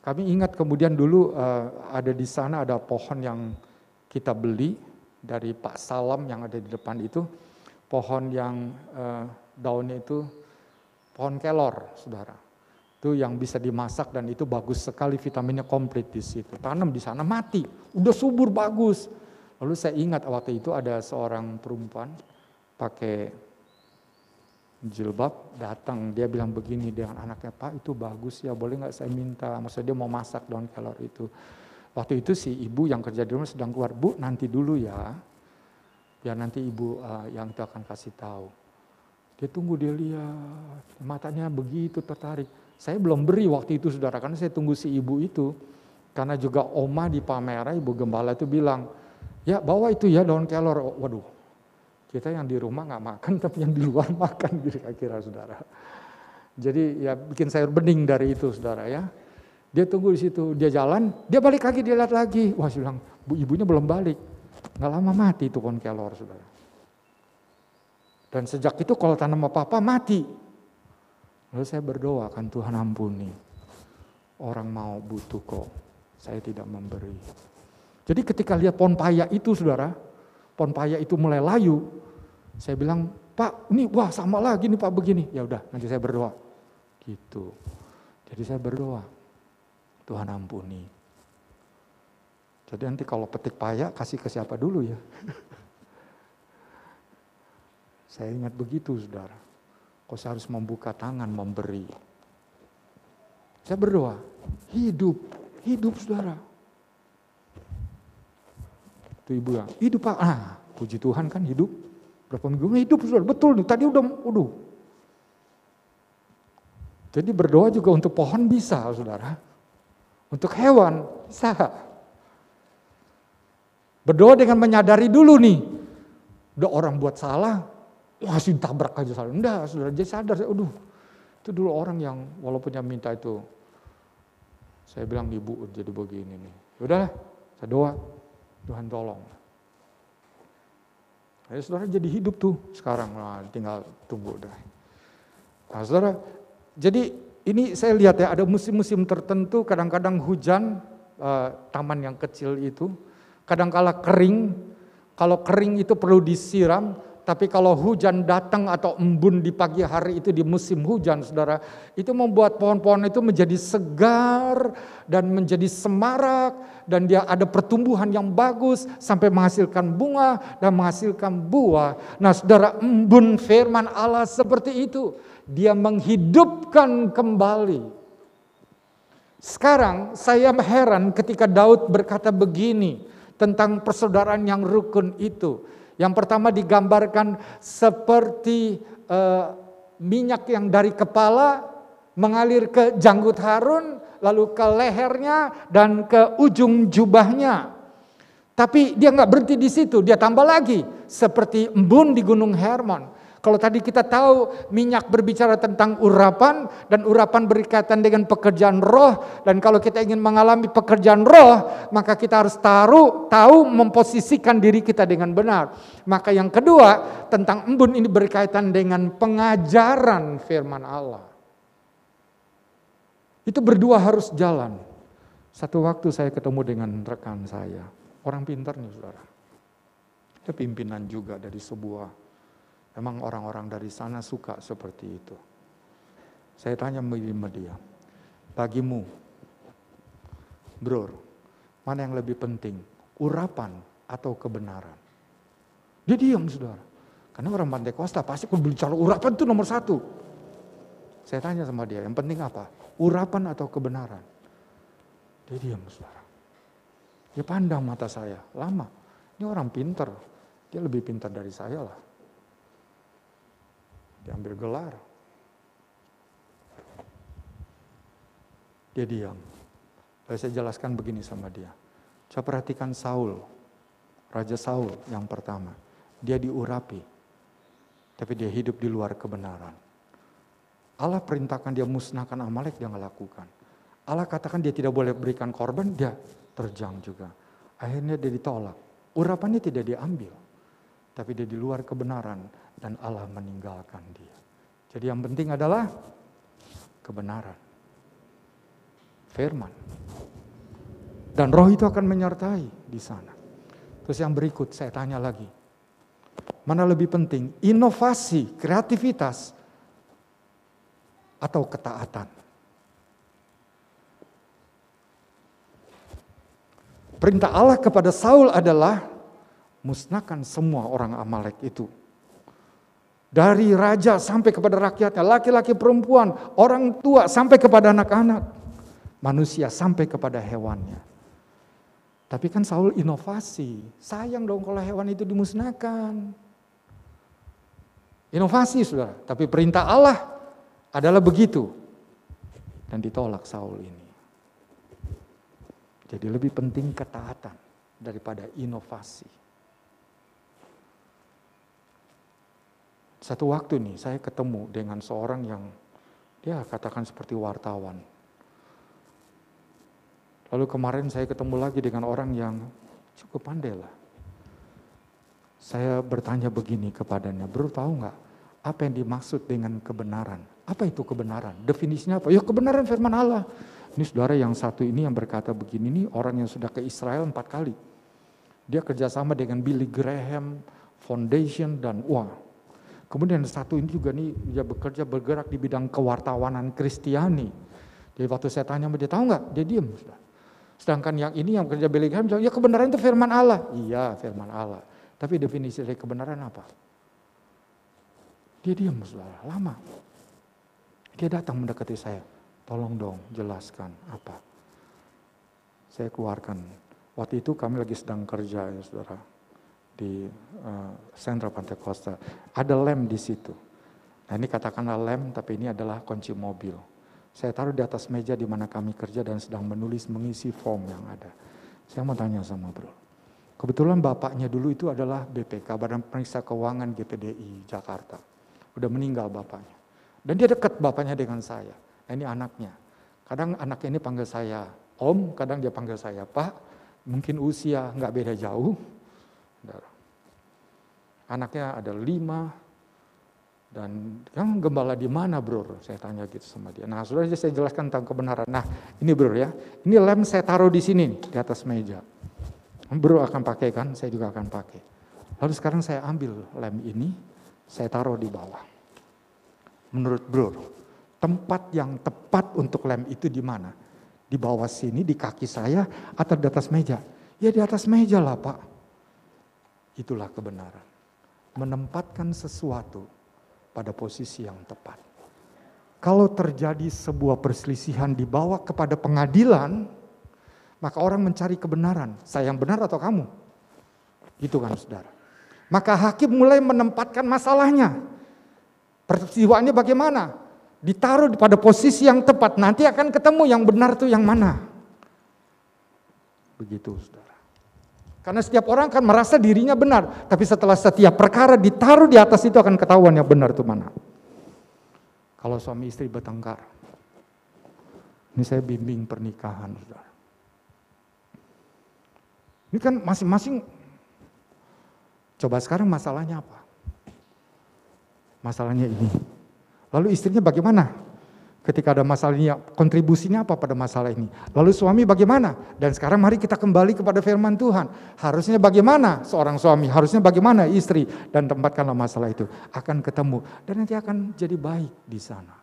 Speaker 2: Kami ingat kemudian dulu ada di sana ada pohon yang kita beli dari Pak Salam yang ada di depan itu, pohon yang daunnya itu pohon kelor, saudara. Itu yang bisa dimasak dan itu bagus sekali, vitaminnya komplit di situ. Tanam di sana mati, udah subur bagus. Lalu saya ingat waktu itu ada seorang perempuan pakai jilbab datang, dia bilang begini dengan anaknya, Pak itu bagus ya, boleh nggak saya minta? Maksudnya dia mau masak daun kelor itu. Waktu itu si ibu yang kerja di rumah sedang keluar, Bu nanti dulu ya, biar nanti ibu yang itu akan kasih tahu. Dia tunggu, dia lihat, matanya begitu tertarik. Saya belum beri waktu itu, saudara, karena saya tunggu si ibu itu. Karena juga oma di Palmera, ibu gembala itu bilang, ya bawa itu ya daun kelor. Waduh, kita yang di rumah nggak makan, tapi yang di luar makan, kira-kira, saudara. Jadi ya bikin sayur bening dari itu, saudara ya. Dia tunggu di situ, dia jalan, dia balik lagi, dia lihat lagi. Wah, saya bilang, Bu ibunya belum balik. Nggak lama mati itu pohon kelor, saudara. Dan sejak itu kalau tanam apa-apa mati. Lalu saya berdoa, kan Tuhan ampuni. Orang mau butuh kok, saya tidak memberi. Jadi ketika lihat pohon paya itu, saudara, pohon paya itu mulai layu, saya bilang, Pak, ini wah sama lagi nih Pak begini. Ya udah, nanti saya berdoa. Gitu. Jadi saya berdoa, Tuhan ampuni. Jadi nanti kalau petik paya kasih ke siapa dulu ya? Saya ingat begitu, saudara. Kok saya harus membuka tangan memberi. Saya berdoa, hidup saudara. Itu ibu yang, hidup Pak. Puji Tuhan kan hidup. Berapa minggu hidup saudara, betul nih. Tadi udah. Jadi berdoa juga untuk pohon bisa, saudara. Untuk hewan bisa. Berdoa dengan menyadari dulu nih, udah orang buat salah, masih tabrak aja salah. Enggak, saudara, jadi sadar, itu dulu orang yang walaupun yang minta itu, saya bilang ibu jadi begini nih. Udahlah, saya doa, Tuhan tolong. Ayo saudara jadi hidup tuh sekarang, tinggal tunggu dah. Nah saudara, jadi ini saya lihat ya ada musim-musim tertentu, kadang-kadang hujan, taman yang kecil itu, kadang-kala kering, kalau kering itu perlu disiram. Tapi kalau hujan datang atau embun di pagi hari itu di musim hujan, saudara, itu membuat pohon-pohon itu menjadi segar dan menjadi semarak dan dia ada pertumbuhan yang bagus sampai menghasilkan bunga dan menghasilkan buah. Nah, saudara, embun firman Allah seperti itu, dia menghidupkan kembali. Sekarang saya heran ketika Daud berkata begini tentang persaudaraan yang rukun itu. Yang pertama digambarkan seperti minyak yang dari kepala mengalir ke janggut Harun, lalu ke lehernya dan ke ujung jubahnya. Tapi dia nggak berhenti di situ, dia tambah lagi seperti embun di Gunung Hermon. Kalau tadi kita tahu minyak berbicara tentang urapan dan urapan berkaitan dengan pekerjaan roh, dan kalau kita ingin mengalami pekerjaan roh maka kita harus tahu memposisikan diri kita dengan benar. Maka yang kedua tentang embun ini berkaitan dengan pengajaran firman Allah. Itu berdua harus jalan. Satu waktu saya ketemu dengan rekan saya, orang pintar nih saudara. Dia pimpinan juga dari sebuah, memang orang-orang dari sana suka seperti itu. Saya tanya sama dia, bagimu, bro, mana yang lebih penting, urapan atau kebenaran? Dia diam, saudara. Karena orang Pantekosta pasti kalau bicara urapan itu nomor satu. Saya tanya sama dia, yang penting apa? Urapan atau kebenaran? Dia diam, saudara. Dia pandang mata saya, lama. Ini orang pintar, dia lebih pintar dari saya lah. Dia ambil gelar. Dia diam. Lalu saya jelaskan begini sama dia. Coba perhatikan Saul, Raja Saul yang pertama. Dia diurapi, tapi dia hidup di luar kebenaran. Allah perintahkan dia musnahkan Amalek, dia nggak lakukan. Allah katakan dia tidak boleh berikan korban, dia terjang juga. Akhirnya dia ditolak. Urapannya tidak diambil, tapi dia di luar kebenaran dan Allah meninggalkan dia. Jadi yang penting adalah kebenaran. Firman. Dan roh itu akan menyertai di sana. Terus yang berikut saya tanya lagi. Mana lebih penting? Inovasi, kreativitas, atau ketaatan? Perintah Allah kepada Saul adalah musnahkan semua orang Amalek itu. Dari raja sampai kepada rakyatnya, laki-laki, perempuan, orang tua sampai kepada anak-anak, manusia sampai kepada hewannya. Tapi kan Saul inovasi, sayang dong kalau hewan itu dimusnahkan. Inovasi saudara, tapi perintah Allah adalah begitu. Dan ditolak Saul ini. Jadi lebih penting ketaatan daripada inovasi. Satu waktu nih saya ketemu dengan seorang yang dia katakan seperti wartawan. Lalu kemarin saya ketemu lagi dengan orang yang cukup pandai lah. Saya bertanya begini kepadanya, bro tahu nggak apa yang dimaksud dengan kebenaran? Apa itu kebenaran? Definisinya apa? Ya kebenaran firman Allah. Ini saudara yang satu ini yang berkata begini, ini orang yang sudah ke Israel 4 kali. Dia kerjasama dengan Billy Graham Foundation dan kemudian satu ini juga nih dia bergerak di bidang kewartawanan Kristiani. Jadi waktu saya tanya sama dia, tahu nggak? Dia diam. Sedangkan yang ini yang kerja Billy Graham bilang, ya kebenaran itu firman Allah. Iya firman Allah. Tapi definisi dari kebenaran apa? Dia diam saudara, lama. Dia datang mendekati saya. Tolong dong jelaskan apa. Saya keluarkan. Waktu itu kami lagi sedang kerja ya saudara. Di Sentra Pantekosta. Ada lem di situ. Nah ini katakanlah lem, tapi ini adalah kunci mobil. Saya taruh di atas meja di mana kami kerja dan sedang mengisi form yang ada. Saya mau tanya sama bro. Kebetulan bapaknya dulu itu adalah BPK, Badan Periksa Keuangan GPDI Jakarta. Udah meninggal bapaknya. Dan dia dekat bapaknya dengan saya. Nah ini anaknya. Kadang anaknya ini panggil saya Om, kadang dia panggil saya Pak. Mungkin usia nggak beda jauh. Anaknya ada 5. Dan yang gembala di mana bro? Saya tanya gitu sama dia. Nah sudah saya jelaskan tentang kebenaran. Nah ini bro ya, ini lem saya taruh di sini nih, di atas meja. Bro akan pakai kan? Saya juga akan pakai. Lalu sekarang saya ambil lem ini, saya taruh di bawah. Menurut bro, tempat yang tepat untuk lem itu di mana? Di bawah sini, di kaki saya, atau di atas meja? Ya di atas meja lah Pak. Itulah kebenaran. Menempatkan sesuatu pada posisi yang tepat. Kalau terjadi sebuah perselisihan dibawa kepada pengadilan, maka orang mencari kebenaran. Saya yang benar atau kamu? Itu kan saudara. Maka hakim mulai menempatkan masalahnya. Peristiwanya bagaimana? Ditaruh pada posisi yang tepat. Nanti akan ketemu yang benar itu yang mana. Begitu saudara. Karena setiap orang kan merasa dirinya benar. Tapi setelah setiap perkara ditaruh di atas itu akan ketahuan yang benar itu mana. Kalau suami istri bertengkar. Ini saya bimbing pernikahan. Saudara. Ini kan masing-masing. Coba sekarang masalahnya apa? Masalahnya ini. Lalu istrinya bagaimana? Ketika ada masalahnya, kontribusinya apa pada masalah ini? Lalu suami bagaimana? Dan sekarang mari kita kembali kepada firman Tuhan. Harusnya bagaimana seorang suami? Harusnya bagaimana istri? Dan tempatkanlah masalah itu. Akan ketemu. Dan nanti akan jadi baik di sana.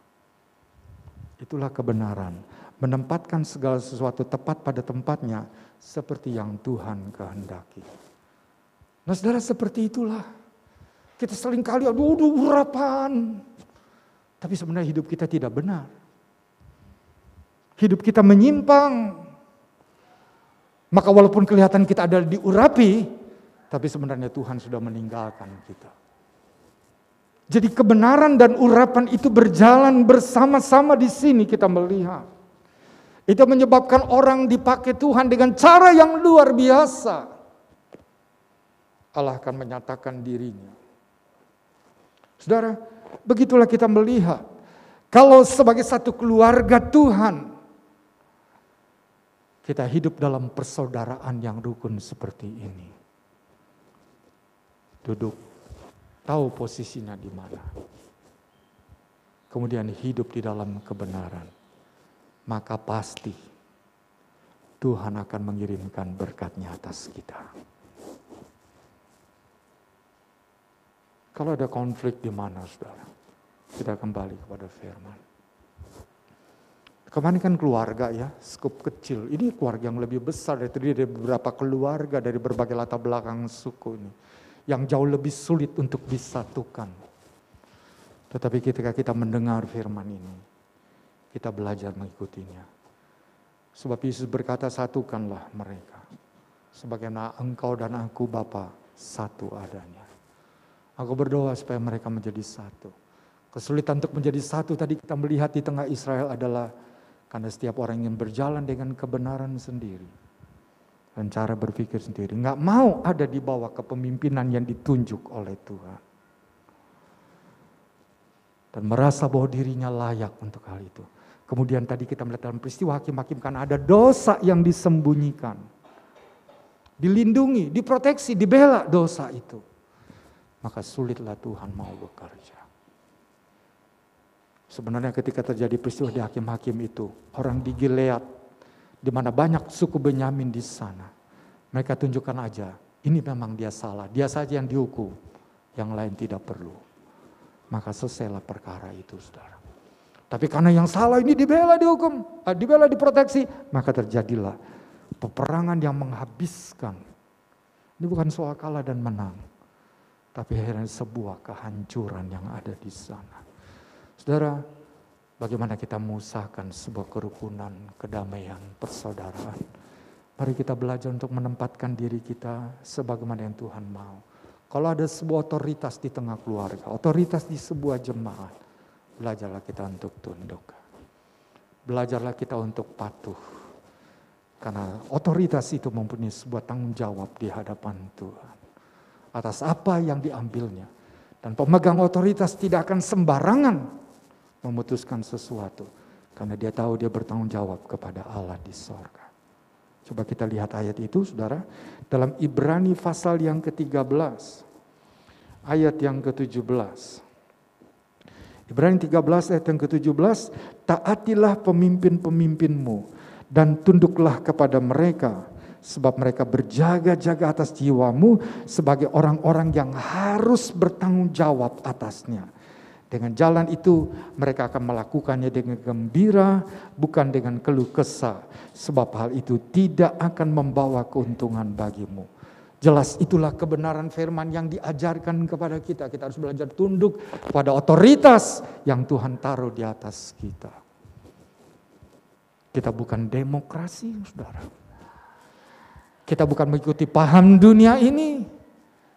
Speaker 2: Itulah kebenaran. Menempatkan segala sesuatu tepat pada tempatnya seperti yang Tuhan kehendaki. Nah saudara, seperti itulah. Kita seringkali aduh urapan. Tapi sebenarnya hidup kita tidak benar. Hidup kita menyimpang. Maka walaupun kelihatan kita ada diurapi, tapi sebenarnya Tuhan sudah meninggalkan kita. Jadi kebenaran dan urapan itu berjalan bersama-sama di sini kita melihat. Itu menyebabkan orang dipakai Tuhan dengan cara yang luar biasa. Allah akan menyatakan dirinya. Saudara, begitulah kita melihat. Kalau sebagai satu keluarga Tuhan, kita hidup dalam persaudaraan yang rukun seperti ini. Duduk, tahu posisinya di mana. Kemudian hidup di dalam kebenaran. Maka pasti Tuhan akan mengirimkan berkat-Nya atas kita. Kalau ada konflik di mana, saudara? Kita kembali kepada firman. Kemarin kan keluarga ya, skup kecil. Ini keluarga yang lebih besar, terdiri dari beberapa keluarga dari berbagai latar belakang suku ini. Yang jauh lebih sulit untuk disatukan. Tetapi ketika kita mendengar firman ini, kita belajar mengikutinya. Sebab Yesus berkata, satukanlah mereka. Sebagaimana engkau dan aku Bapa satu adanya. Aku berdoa supaya mereka menjadi satu. Kesulitan untuk menjadi satu tadi kita melihat di tengah Israel adalah karena setiap orang ingin berjalan dengan kebenaran sendiri. Dan cara berpikir sendiri. Nggak mau ada di bawah kepemimpinan yang ditunjuk oleh Tuhan. Dan merasa bahwa dirinya layak untuk hal itu. Kemudian tadi kita melihat dalam peristiwa hakim-hakim karena ada dosa yang disembunyikan. Dilindungi, diproteksi, dibela dosa itu. Maka sulitlah Tuhan mau bekerja. Sebenarnya ketika terjadi peristiwa di hakim-hakim itu, orang di Gilead, di mana banyak suku Benyamin di sana, mereka tunjukkan aja, ini memang dia salah, dia saja yang dihukum, yang lain tidak perlu. Maka selesailah perkara itu, saudara. Tapi karena yang salah ini dibela dihukum, dibela diproteksi, maka terjadilah peperangan yang menghabiskan. Ini bukan soal kalah dan menang, tapi akhirnya sebuah kehancuran yang ada di sana. Saudara, bagaimana kita mengusahakan sebuah kerukunan, kedamaian, persaudaraan. Mari kita belajar untuk menempatkan diri kita sebagaimana yang Tuhan mau. Kalau ada sebuah otoritas di tengah keluarga, otoritas di sebuah jemaat, belajarlah kita untuk tunduk. Belajarlah kita untuk patuh. Karena otoritas itu mempunyai sebuah tanggung jawab di hadapan Tuhan. Atas apa yang diambilnya. Dan pemegang otoritas tidak akan sembarangan memutuskan sesuatu. Karena dia tahu dia bertanggung jawab kepada Allah di sorga. Coba kita lihat ayat itu, saudara. Dalam Ibrani pasal yang ke-13. Ayat yang ke-17. Ibrani 13 ayat yang ke-17, taatilah pemimpin-pemimpinmu dan tunduklah kepada mereka, sebab mereka berjaga-jaga atas jiwamu sebagai orang-orang yang harus bertanggung jawab atasnya. Dengan jalan itu mereka akan melakukannya dengan gembira, bukan dengan keluh kesah, sebab hal itu tidak akan membawa keuntungan bagimu. Jelas itulah kebenaran firman yang diajarkan kepada kita. Kita harus belajar tunduk pada otoritas yang Tuhan taruh di atas kita. Kita bukan demokrasi, saudara. Kita bukan mengikuti paham dunia ini,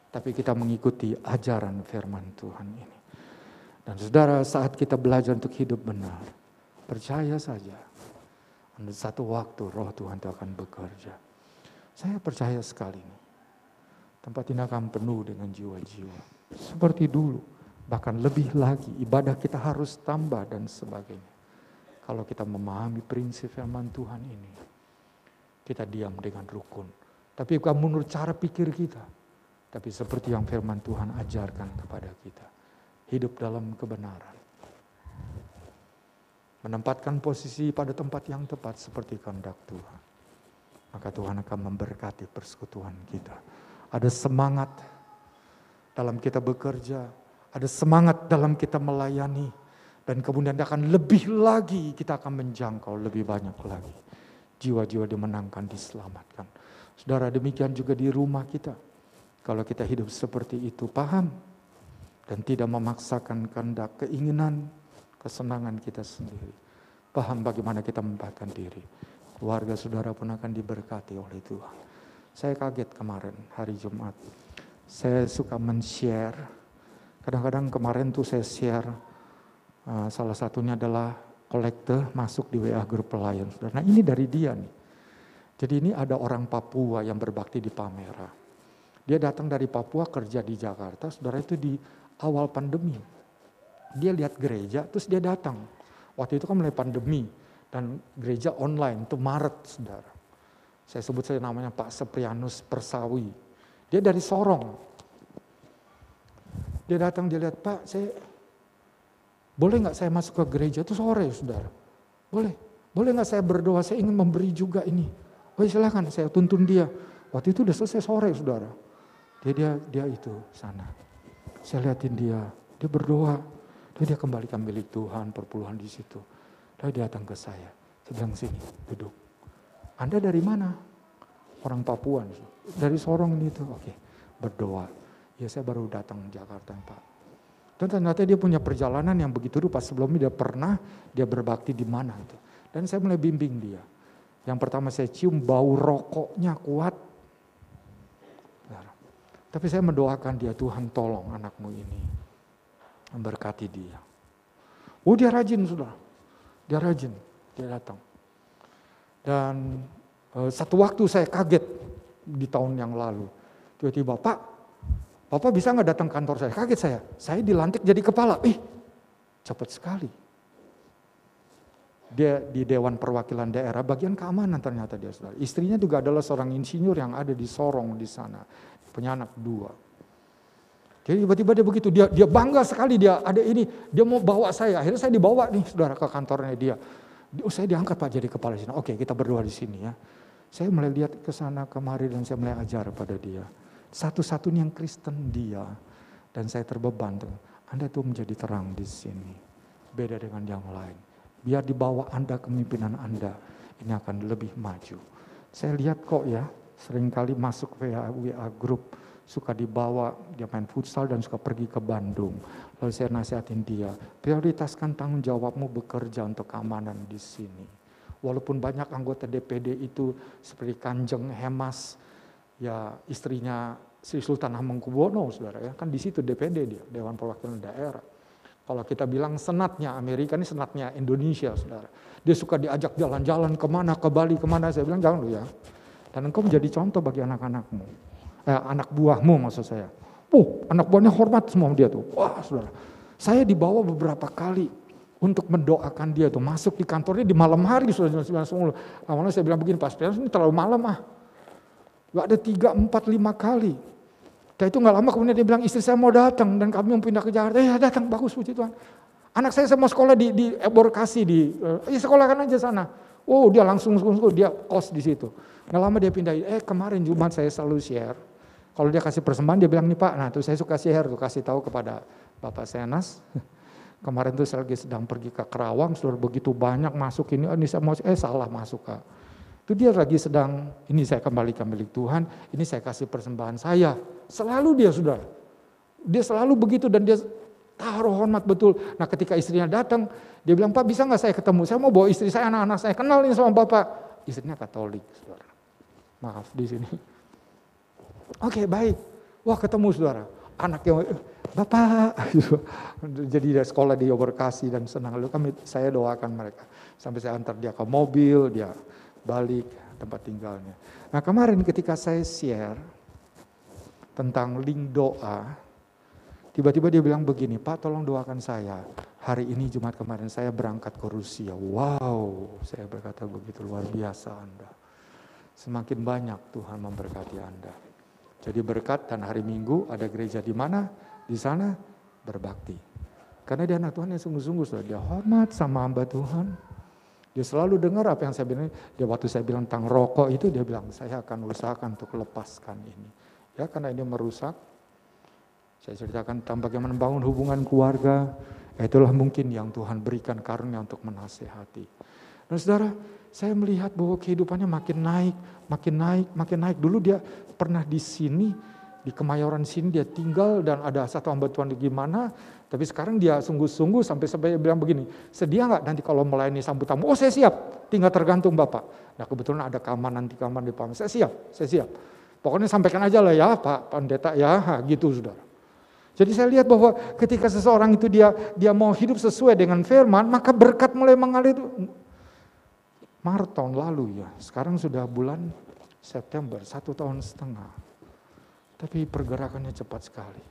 Speaker 2: tapi kita mengikuti ajaran firman Tuhan ini. Dan saudara, saat kita belajar untuk hidup benar, percaya saja, pada satu waktu roh Tuhan itu akan bekerja. Saya percaya sekali ini. Tempat ini akan penuh dengan jiwa-jiwa. Seperti dulu, bahkan lebih lagi. Ibadah kita harus tambah dan sebagainya. Kalau kita memahami prinsip firman Tuhan ini, kita diam dengan rukun. Tapi bukan menurut cara pikir kita. Tapi seperti yang firman Tuhan ajarkan kepada kita. Hidup dalam kebenaran. Menempatkan posisi pada tempat yang tepat seperti kehendak Tuhan. Maka Tuhan akan memberkati persekutuan kita. Ada semangat dalam kita bekerja, ada semangat dalam kita melayani, Dan kemudian akan lebih lagi, kita akan menjangkau lebih banyak lagi. Jiwa-jiwa dimenangkan, diselamatkan. Saudara, demikian juga di rumah kita. Kalau kita hidup seperti itu, paham. Dan tidak memaksakan kehendak, keinginan, kesenangan kita sendiri. Paham bagaimana kita menempatkan diri. Keluarga saudara pun akan diberkati oleh Tuhan. Saya kaget kemarin, hari Jumat. Saya suka men-share. Kadang-kadang kemarin tuh saya share, salah satunya adalah kolekte masuk di WA grup pelayan. Nah ini dari dia nih. Jadi ini ada orang Papua yang berbakti di Palmera. Dia datang dari Papua kerja di Jakarta, saudara, itu di awal pandemi. Dia lihat gereja, terus dia datang. Waktu itu kan mulai pandemi, dan gereja online, itu Maret, saudara. Saya sebut saja namanya Pak Seprianus Persawi. Dia dari Sorong. Dia datang, dia lihat, Pak, boleh nggak saya masuk ke gereja? Itu sore, saudara. Boleh nggak saya berdoa? Saya ingin memberi juga ini. Oh silakan, saya tuntun dia. Waktu itu udah selesai sore, saudara. Dia itu sana. Saya liatin dia berdoa. Dia kembalikan milik Tuhan, perpuluhan di situ. Dia datang ke saya. Saya bilang, sini, duduk. Anda dari mana? Orang Papua. Dari Sorong itu. Oke, berdoa. Ya saya baru datang Jakarta, Pak. Dan ternyata dia punya perjalanan yang begitu rupa. Sebelumnya dia berbakti di mana itu. Dan saya mulai bimbing dia. Yang pertama saya cium bau rokoknya kuat. Tapi saya mendoakan dia, Tuhan tolong anakmu ini. Memberkati dia. Oh dia rajin sudah. Dia rajin. Dia datang. Dan satu waktu saya kaget di tahun yang lalu. Tiba-tiba, Bapak bisa nggak datang kantor saya? Kaget saya. Saya dilantik jadi kepala. Cepat sekali. Dia di Dewan Perwakilan Daerah, bagian keamanan ternyata dia, saudara. Istrinya juga adalah seorang insinyur yang ada di Sorong di sana. Punya anak 2. Jadi tiba-tiba dia begitu, dia bangga sekali, dia ada ini, dia mau bawa saya. Akhirnya saya dibawa nih, saudara, ke kantornya dia. Saya diangkat Pak jadi kepala di sini. Oke, kita berdoa di sini ya. Saya mulai lihat ke sana kemari dan saya mulai ajar pada dia. Satu-satunya yang Kristen dia. Dan saya terbeban tuh. Anda tuh menjadi terang di sini. Beda dengan yang lain. Biar di bawah Anda, kepemimpinan Anda, ini akan lebih maju. Saya lihat kok ya, seringkali masuk WA grup, suka dibawa, dia main futsal dan suka pergi ke Bandung. Lalu saya nasihatin dia, prioritaskan tanggung jawabmu bekerja untuk keamanan di sini. Walaupun banyak anggota DPD itu seperti Kanjeng Hemas, ya istrinya Sri Sultan Hamengkubuwono, saudara ya, kan di situ DPD dia, Dewan Perwakilan Daerah. Kalau kita bilang senatnya Amerika, ini senatnya Indonesia, saudara. Dia suka diajak jalan-jalan kemana, ke Bali, kemana. Saya bilang jangan lu ya. Dan engkau menjadi contoh bagi anak-anakmu. Anak buahmu maksud saya. Anak buahnya hormat semua dia tuh. Wah saudara, saya dibawa beberapa kali untuk mendoakan dia tuh. Masuk di kantornya di malam hari, saudara. Awalnya saya bilang begini, Pak Spianus ini terlalu malam Gak ada 3, 4, 5 kali. Dan itu gak lama kemudian dia bilang, istri saya mau datang dan kami mau pindah ke Jakarta. Ya datang, bagus puji Tuhan. Anak saya mau sekolah di Eborkasi, sekolahkan aja sana. Oh dia langsung dia kos di situ. Gak lama dia pindah. Kemarin Jumat saya selalu share. Kalau dia kasih persembahan dia bilang nih Pak, nah tuh saya suka share tuh, kasih tahu kepada Bapak Senas. Kemarin tuh saya lagi sedang pergi ke Kerawang, sudah begitu banyak masuk ini saya mau salah masuk Kak. Itu dia lagi sedang, ini saya kembalikan milik Tuhan, ini saya kasih persembahan saya. Selalu dia sudah, dia selalu begitu dan dia taruh hormat betul. Nah ketika istrinya datang, dia bilang Pak bisa gak saya ketemu, saya mau bawa istri saya, anak-anak saya, kenal ini sama Bapak. Istrinya Katolik, saudara. Maaf di sini. Oke baik, wah ketemu saudara. Anaknya, Bapak, jadi dia sekolah di Eborkasi dan senang. Lalu saya doakan mereka. Sampai saya antar dia ke mobil, dia balik tempat tinggalnya. Nah kemarin ketika saya share tentang link doa, tiba-tiba dia bilang begini, Pak tolong doakan saya. Hari ini Jumat kemarin saya berangkat ke Rusia. Wow, saya berkata begitu luar biasa Anda. Semakin banyak Tuhan memberkati Anda. Jadi berkat dan hari Minggu ada gereja di mana? Di sana berbakti. Karena dia anak Tuhan yang sungguh-sungguh, dia hormat sama hamba Tuhan. Dia selalu dengar apa yang saya bilang. Dia waktu saya bilang tentang rokok itu dia bilang saya akan usahakan untuk lepaskan ini. Ya karena ini merusak. Saya ceritakan tentang bagaimana membangun hubungan keluarga. Itulah mungkin yang Tuhan berikan karunia untuk menasehati. Dan saudara, saya melihat bahwa kehidupannya makin naik, makin naik, makin naik. Dulu dia pernah di sini, di Kemayoran sini dia tinggal dan ada satu hamba Tuhan gimana. Tapi sekarang dia sungguh-sungguh sampai bilang begini, sedia nggak nanti kalau melayani sambut tamu? Oh saya siap, tinggal tergantung Bapak. Nah kebetulan ada kamar nanti kamar di Palembang, saya siap. Pokoknya sampaikan aja lah ya Pak Pendeta ya, gitu saudara. Jadi saya lihat bahwa ketika seseorang itu dia mau hidup sesuai dengan firman, maka berkat mulai mengalir. Maret tahun lalu ya, sekarang sudah bulan September, 1,5 tahun. Tapi pergerakannya cepat sekali.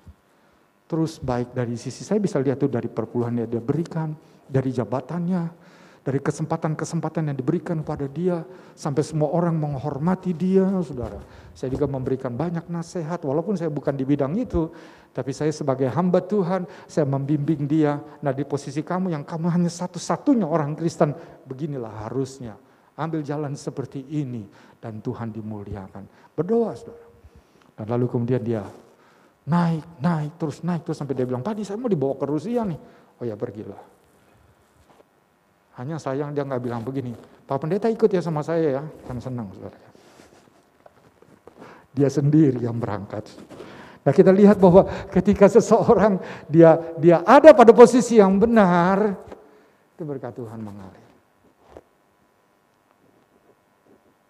Speaker 2: Terus baik dari sisi saya bisa lihat tuh dari perpuluhan yang dia berikan, dari jabatannya, dari kesempatan-kesempatan yang diberikan pada dia, sampai semua orang menghormati dia, saudara. Saya juga memberikan banyak nasihat, walaupun saya bukan di bidang itu, tapi saya sebagai hamba Tuhan, saya membimbing dia. Nah di posisi kamu yang kamu hanya satu-satunya orang Kristen, beginilah harusnya. Ambil jalan seperti ini, dan Tuhan dimuliakan. Berdoa, saudara. Dan lalu kemudian dia naik terus sampai dia bilang, tadi saya mau dibawa ke Rusia nih. Oh ya pergilah. Hanya sayang dia nggak bilang begini, Pak Pendeta ikut ya sama saya ya, kan senang saudara. Dia sendiri yang berangkat. Nah kita lihat bahwa ketika seseorang dia ada pada posisi yang benar, itu berkat Tuhan mengalir.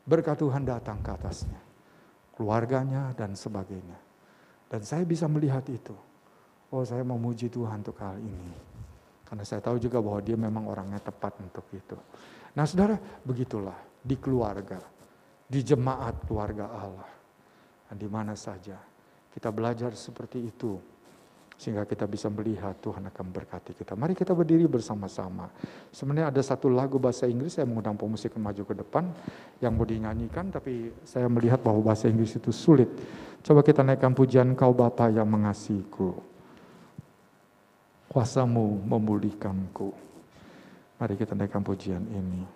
Speaker 2: Berkat Tuhan datang ke atasnya, keluarganya dan sebagainya. Dan saya bisa melihat itu. Oh saya memuji Tuhan untuk hal ini. Karena saya tahu juga bahwa dia memang orangnya tepat untuk itu. Nah saudara, begitulah di keluarga, di jemaat keluarga Allah. Dan di mana saja kita belajar seperti itu. Sehingga kita bisa melihat Tuhan akan berkati kita. Mari kita berdiri bersama-sama. Sebenarnya ada satu lagu bahasa Inggris, saya mengundang pemusik maju ke depan yang mau dinyanyikan, tapi saya melihat bahwa bahasa Inggris itu sulit. Coba kita naikkan pujian Kau Bapa yang mengasihiku. Kuasamu memulihkanku. Mari kita naikkan pujian ini.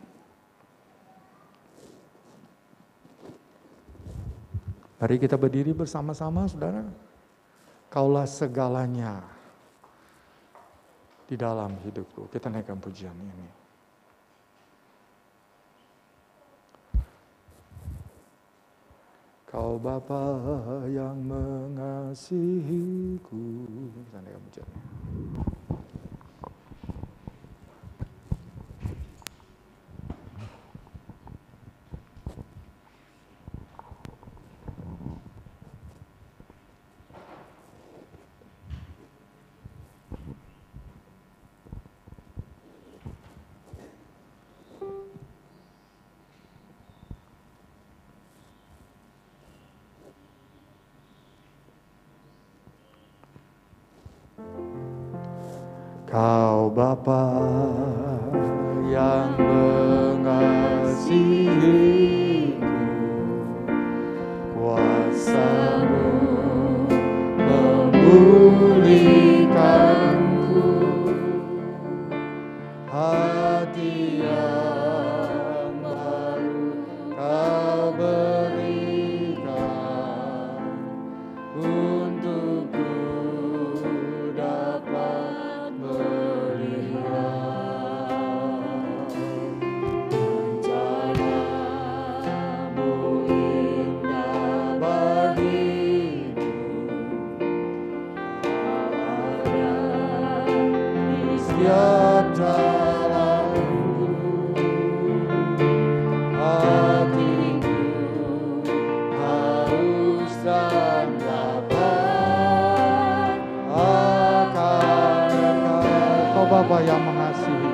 Speaker 2: Mari kita berdiri bersama-sama, saudara. Kaulah segalanya di dalam hidupku. Kita naikkan pujian ini. Kau Bapa yang mengasihiku. Kita naikkan pujian ini. Kau Bapa yang mengasihiku, kuasa-Mu memulihkanku, hati yang baru Kau berikan untukku dapat setiap jalanku, hatiku haus dan lapar akan Engkau Bapa yang mengasihi.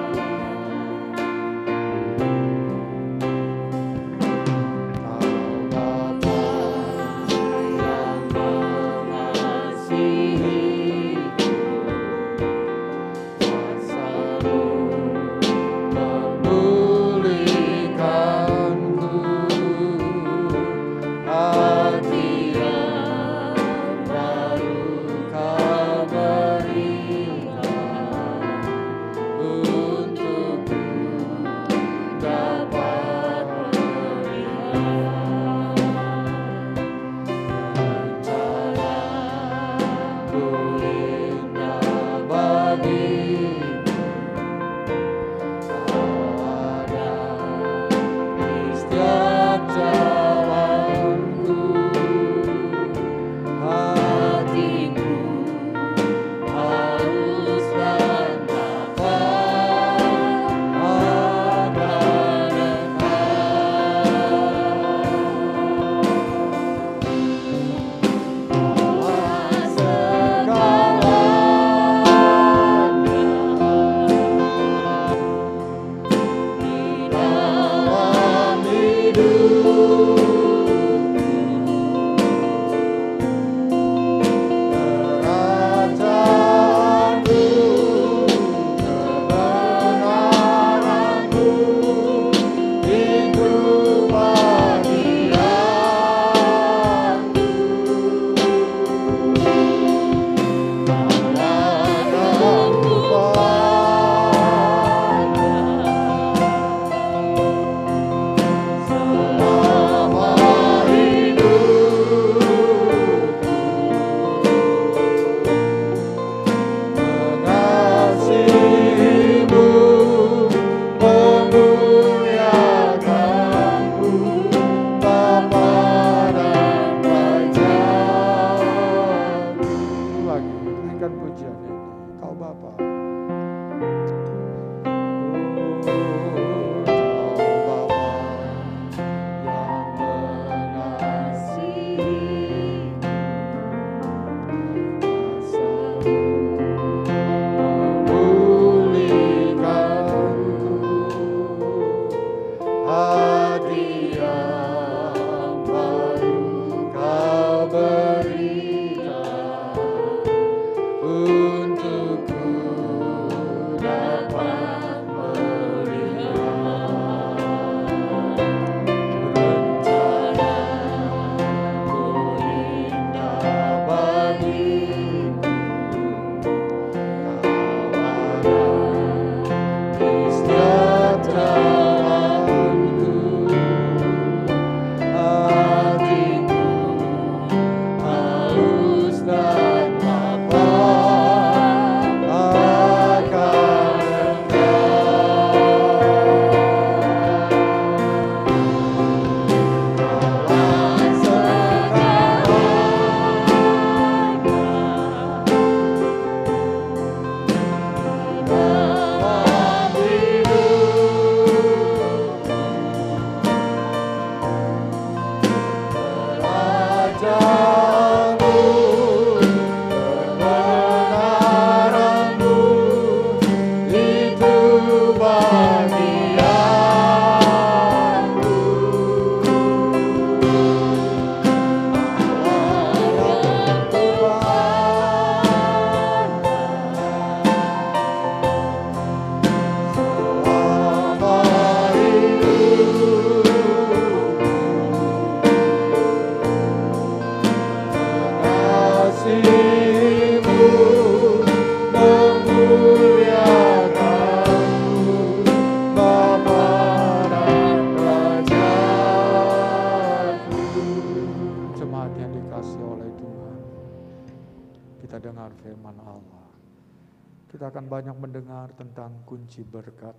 Speaker 2: Kita akan banyak mendengar tentang kunci berkat.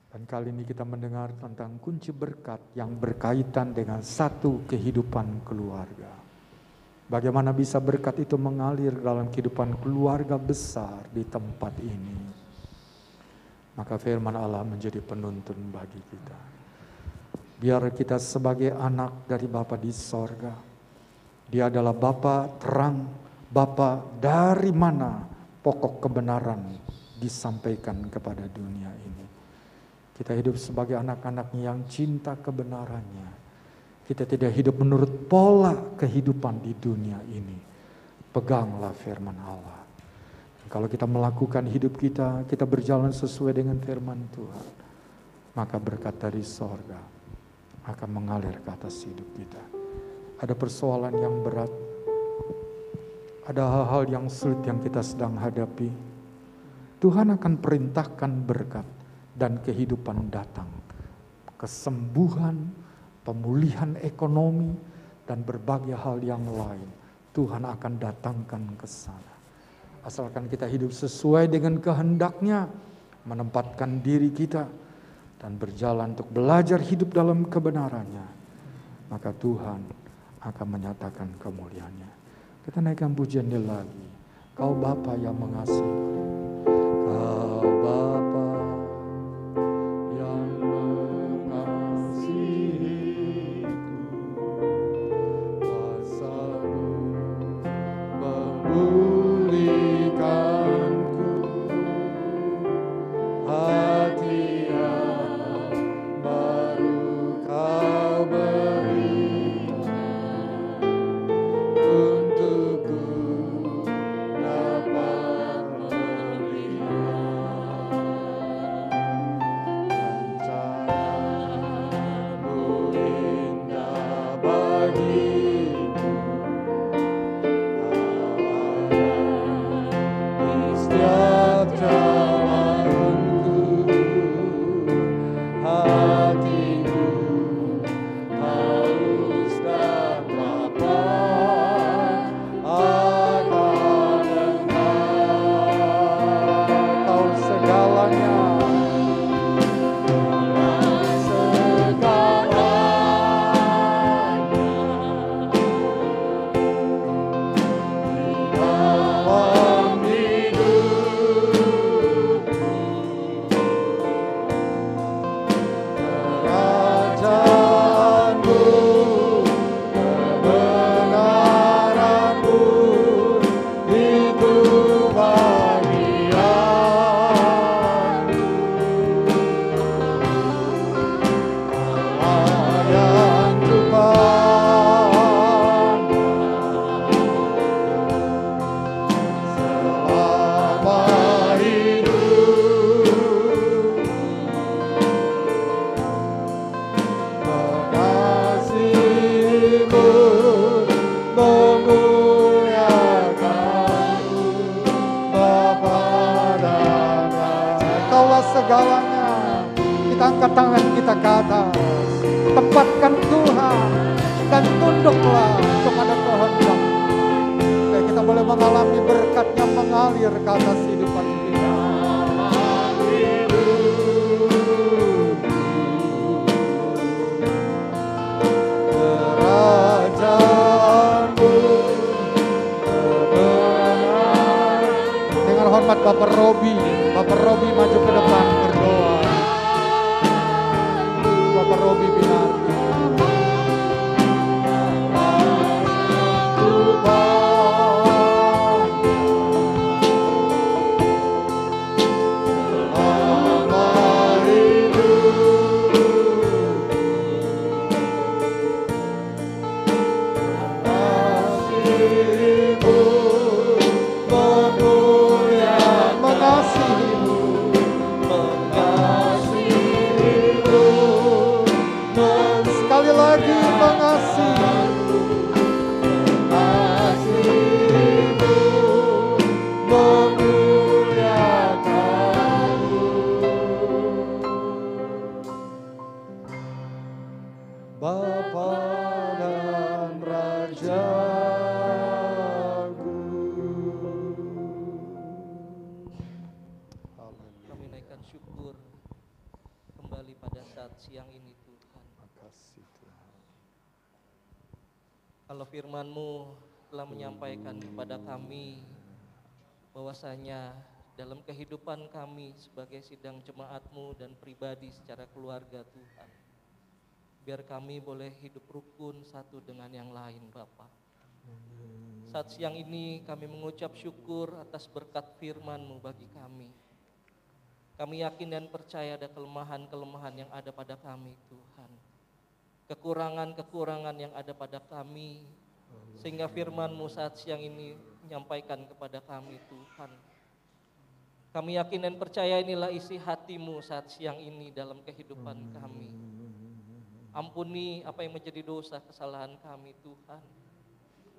Speaker 2: Dan kali ini kita mendengar tentang kunci berkat yang berkaitan dengan satu kehidupan keluarga. Bagaimana bisa berkat itu mengalir dalam kehidupan keluarga besar di tempat ini. Maka firman Allah menjadi penuntun bagi kita. Biar kita sebagai anak dari Bapa di sorga. Dia adalah Bapa terang, Bapa dari mana pokok kebenaran disampaikan kepada dunia ini. Kita hidup sebagai anak-anaknya yang cinta kebenarannya. Kita tidak hidup menurut pola kehidupan di dunia ini. Peganglah firman Allah. Dan kalau kita melakukan hidup kita, kita berjalan sesuai dengan firman Tuhan. Maka berkat dari sorga akan mengalir ke atas hidup kita. Ada persoalan yang berat. Ada hal-hal yang sulit yang kita sedang hadapi. Tuhan akan perintahkan berkat dan kehidupan datang. Kesembuhan, pemulihan ekonomi, dan berbagai hal yang lain. Tuhan akan datangkan ke sana. Asalkan kita hidup sesuai dengan kehendaknya, menempatkan diri kita, dan berjalan untuk belajar hidup dalam kebenarannya. Maka Tuhan akan menyatakan kemuliaannya. Kita naikkan pujiannya lagi. Kau Bapa yang mengasihi. Kau Bapa yang mengasihiku. Kuasa-Mu memulihkanku. Hati yang baru Kau beri. Untukku dapat izinlah untuk ada kehendak. Supaya kita boleh mengalami berkat yang mengalir ke atas kehidupan kita. Kerajaanmu kebenaran. Dengan hormat Bapak Robi maju ke depan berdoa. Bapak Robi Binardi. Sekali lagi mengasihimu, memuliakanmu. Bapa dan Rajaku.
Speaker 4: Kami naikkan syukur kembali pada saat siang ini Tuhan.
Speaker 2: Makasih Tuhan.
Speaker 4: Kalau firman-Mu telah menyampaikan kepada kami bahwasanya dalam kehidupan kami sebagai sidang jemaat-Mu dan pribadi secara keluarga Tuhan, biar kami boleh hidup rukun satu dengan yang lain Bapa. Saat siang ini kami mengucap syukur atas berkat firman-Mu bagi kami. Kami yakin dan percaya ada kelemahan-kelemahan yang ada pada kami Tuhan. Kekurangan-kekurangan yang ada pada kami. Sehingga firman-Mu saat siang ini menyampaikan kepada kami Tuhan. Kami yakin dan percaya inilah isi hati-Mu saat siang ini dalam kehidupan kami. Ampuni apa yang menjadi dosa kesalahan kami Tuhan.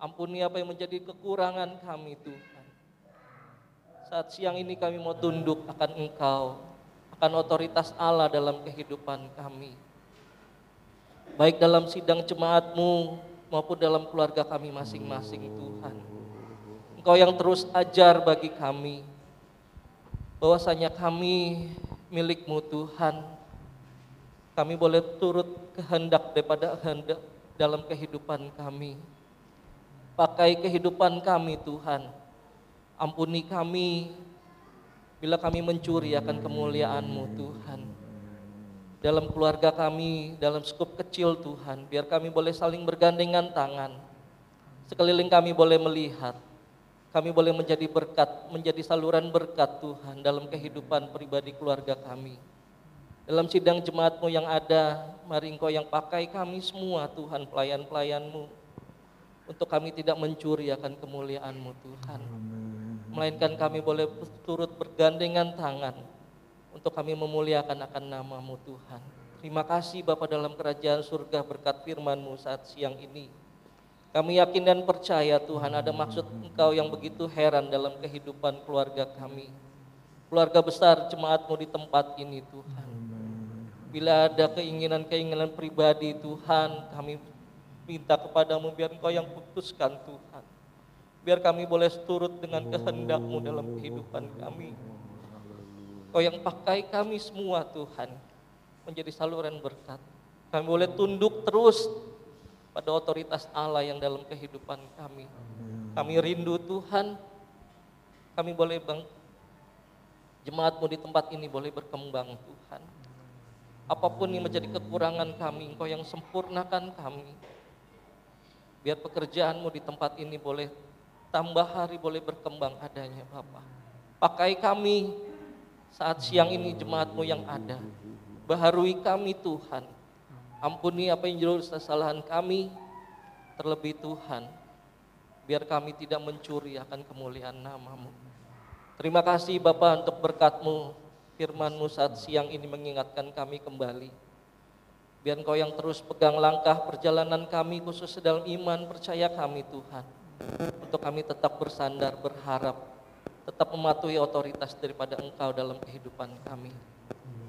Speaker 4: Ampuni apa yang menjadi kekurangan kami Tuhan. Saat siang ini kami mau tunduk akan Engkau, akan otoritas Allah dalam kehidupan kami. Baik dalam sidang jemaat-Mu maupun dalam keluarga kami masing-masing Tuhan. Engkau yang terus ajar bagi kami, bahwasanya kami milik-Mu Tuhan. Kami boleh turut kehendak daripada kehendak dalam kehidupan kami. Pakai kehidupan kami Tuhan. Ampuni kami bila kami mencuri akan kemuliaan-Mu Tuhan. Dalam keluarga kami, dalam skup kecil Tuhan, biar kami boleh saling bergandengan tangan. Sekeliling kami boleh melihat, kami boleh menjadi berkat, menjadi saluran berkat Tuhan dalam kehidupan pribadi keluarga kami. Dalam sidang jemaat-Mu yang ada, mari Engkau yang pakai kami semua Tuhan, pelayan-pelayan-Mu, untuk kami tidak mencuri akan kemuliaan-Mu Tuhan. Melainkan kami boleh turut bergandengan tangan untuk kami memuliakan akan nama-Mu Tuhan. Terima kasih Bapa dalam kerajaan surga berkat firman-Mu saat siang ini. Kami yakin dan percaya Tuhan ada maksud Engkau yang begitu heran dalam kehidupan keluarga kami. Keluarga besar jemaat-Mu di tempat ini Tuhan. Bila ada keinginan-keinginan pribadi Tuhan, kami minta kepadamu biar Engkau yang putuskan Tuhan. Biar kami boleh turut dengan kehendak-Mu dalam kehidupan kami. Kau yang pakai kami semua Tuhan menjadi saluran berkat. Kami boleh tunduk terus pada otoritas Allah yang dalam kehidupan kami. Kami rindu Tuhan, kami boleh jemaat-Mu di tempat ini boleh berkembang Tuhan. Apapun yang menjadi kekurangan kami, Engkau yang sempurnakan kami. Biar pekerjaan-Mu di tempat ini boleh tambah hari, boleh berkembang adanya Bapa. Pakai kami saat siang ini jemaat-Mu yang ada. Baharui kami Tuhan. Ampuni apa yang jadi kesalahan kami. Terlebih Tuhan, biar kami tidak mencuri akan kemuliaan nama-Mu. Terima kasih Bapa untuk berkat-Mu. Firman-Mu saat siang ini mengingatkan kami kembali. Biar Engkau yang terus pegang langkah perjalanan kami khusus dalam iman percaya kami Tuhan. Untuk kami tetap bersandar, berharap, tetap mematuhi otoritas daripada Engkau dalam kehidupan kami.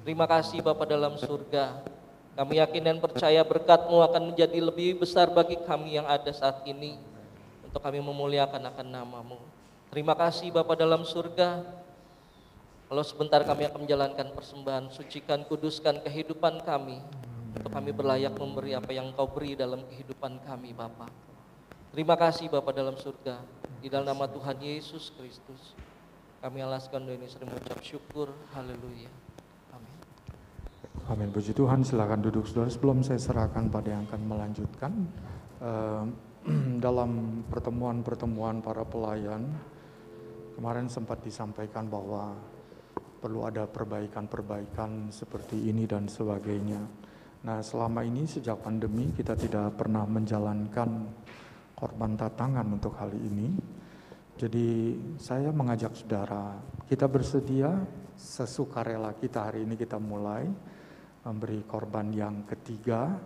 Speaker 4: Terima kasih Bapa dalam surga. Kami yakin dan percaya berkat-Mu akan menjadi lebih besar bagi kami yang ada saat ini, untuk kami memuliakan akan nama-Mu. Terima kasih Bapa dalam surga. Kalau sebentar kami akan menjalankan persembahan, sucikan, kuduskan kehidupan kami, untuk kami berlayak memberi apa yang Engkau beri dalam kehidupan kami Bapa. Terima kasih Bapa dalam surga. Di dalam nama Tuhan Yesus Kristus, kami alaskan doa ini sering mengucap syukur. Haleluya. Amin.
Speaker 2: Amin. Puji Tuhan, silakan duduk saudara. Sebelum saya serahkan pada yang akan melanjutkan, dalam pertemuan-pertemuan para pelayan, kemarin sempat disampaikan bahwa perlu ada perbaikan-perbaikan seperti ini dan sebagainya. Nah, selama ini sejak pandemi kita tidak pernah menjalankan korban tatangan untuk hal ini. Jadi saya mengajak saudara, kita bersedia sesukarela kita hari ini kita mulai memberi korban yang ketiga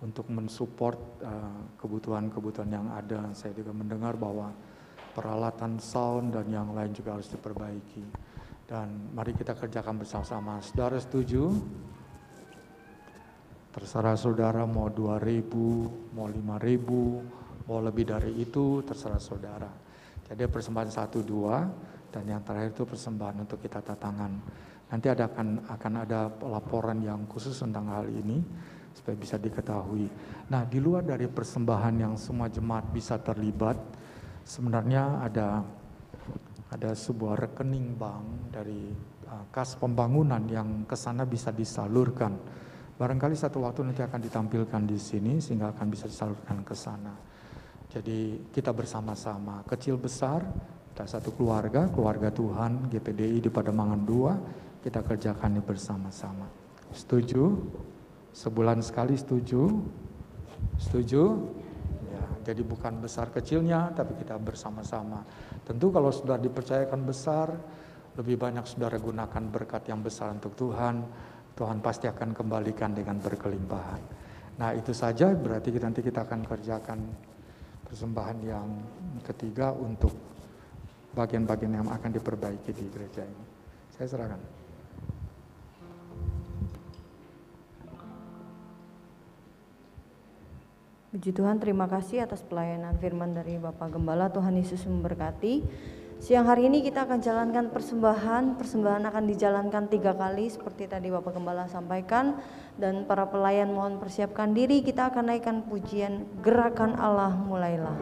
Speaker 2: untuk mensupport kebutuhan-kebutuhan yang ada. Saya juga mendengar bahwa peralatan sound dan yang lain juga harus diperbaiki. Dan mari kita kerjakan bersama-sama. Saudara setuju? Terserah saudara mau 2.000, mau 5.000, mau lebih dari itu, terserah saudara. Jadi persembahan 1, 2, dan yang terakhir itu persembahan untuk kita tatangan. Nanti akan ada laporan yang khusus tentang hal ini supaya bisa diketahui. Nah, di luar dari persembahan yang semua jemaat bisa terlibat, sebenarnya ada sebuah rekening bank dari kas pembangunan yang ke sana bisa disalurkan. Barangkali satu waktu nanti akan ditampilkan di sini sehingga akan bisa disalurkan ke sana. Jadi kita bersama-sama, kecil besar, kita satu keluarga Tuhan, GPDI di Pademangan 2, kita kerjakan ini bersama-sama. Setuju? Sebulan sekali setuju? Setuju? Ya, jadi bukan besar kecilnya, tapi kita bersama-sama. Tentu kalau sudah dipercayakan besar, lebih banyak saudara gunakan berkat yang besar untuk Tuhan, Tuhan pasti akan kembalikan dengan berkelimpahan. Nah, itu saja, berarti nanti kita akan kerjakan persembahan yang ketiga untuk bagian-bagian yang akan diperbaiki di gereja ini. Saya serahkan.
Speaker 1: Puji Tuhan, terima kasih atas pelayanan firman dari Bapak Gembala. Tuhan Yesus memberkati. Siang hari ini kita akan jalankan persembahan. Persembahan akan dijalankan 3 kali seperti tadi Bapak Gembala sampaikan. Dan para pelayan mohon persiapkan diri, kita akan naikkan pujian Gerakan Allah Mulailah.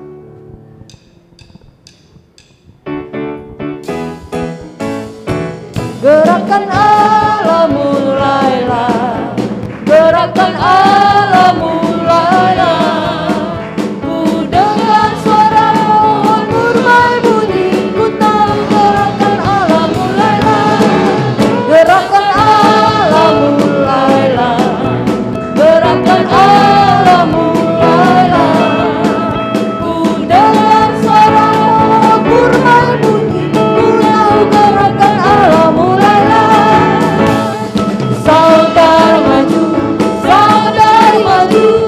Speaker 1: Gerakan Allah mulailah, gerakan Allah mulailah. Ku dengar suara pohon murmai bunyi, ku tahu gerakan Allah mulailah. Gerakan Allah mulailah, gerakan Allah mulailah. Ku dengar suara pohon murmai bunyi, ku tahu gerakan Allah mulailah. Saudara maju, saudari maju.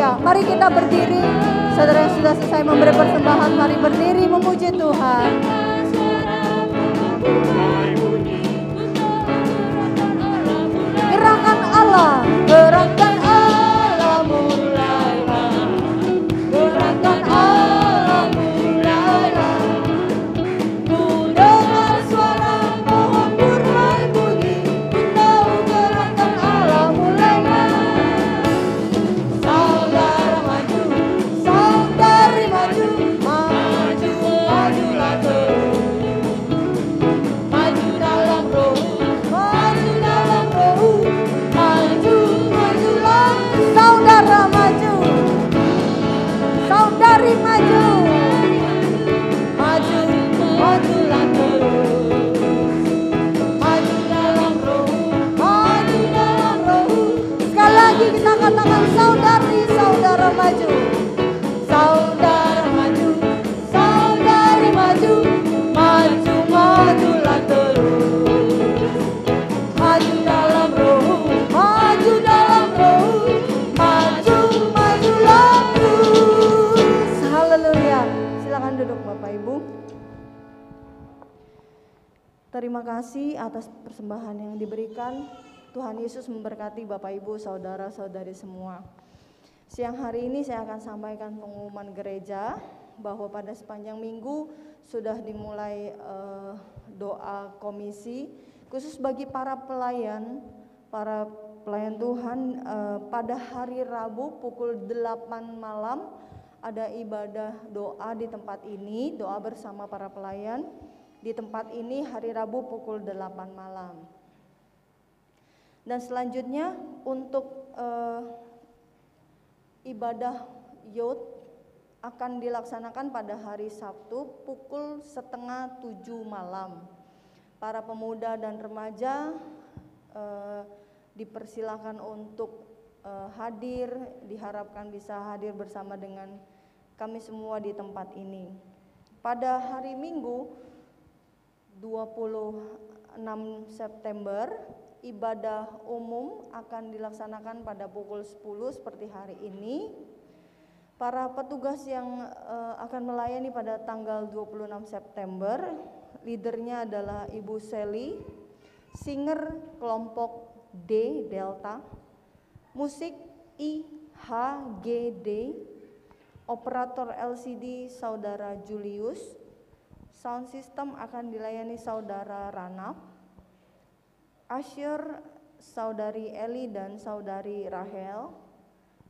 Speaker 1: Haleluya. Mari kita berdiri. Saudara yang sudah selesai memberi persembahan, mari berdiri memuji Tuhan. Gerakan Allah, gerakan Allah mulailah. Gerakan Allah mulailah. Ku dengar suara pohon berbunyi, ku tahu gerakan Allah mulailah. Saudara maju, saudari maju, maju, majulah terus. Maju dalam roh, maju dalam roh, maju, majulah. Saudara maju, saudari maju, maju, majulah terus. Maju dalam roh, maju dalam roh. Sekali lagi kita katakan saudari, saudara maju. Saudara maju, saudari maju, maju, majulah terus. Maju dalam roh, maju dalam roh, maju, majulah terus. Haleluya. Silakan duduk Bapak Ibu. Terima kasih atas persembahan yang diberikan. Tuhan Yesus memberkati Bapak Ibu, saudara-saudari semua. Siang hari ini saya akan sampaikan pengumuman gereja bahwa pada sepanjang minggu sudah dimulai doa komisi khusus bagi para pelayan Tuhan. Pada hari Rabu pukul 8 malam ada ibadah doa di tempat ini, doa bersama para pelayan di tempat ini hari Rabu pukul 8 malam. Dan selanjutnya untuk ibadah youth akan dilaksanakan pada hari Sabtu pukul 6:30 malam. Para pemuda dan remaja dipersilakan untuk hadir, diharapkan bisa hadir bersama dengan kami semua di tempat ini. Pada hari Minggu 26 September ibadah umum akan dilaksanakan pada pukul 10 seperti hari ini. Para petugas yang akan melayani pada tanggal 26 September, leadernya adalah Ibu Sally, singer kelompok D Delta, musik IHGD, operator LCD Saudara Julius, sound system akan dilayani Saudara Ranaf, Usher Saudari Eli dan Saudari Rahel,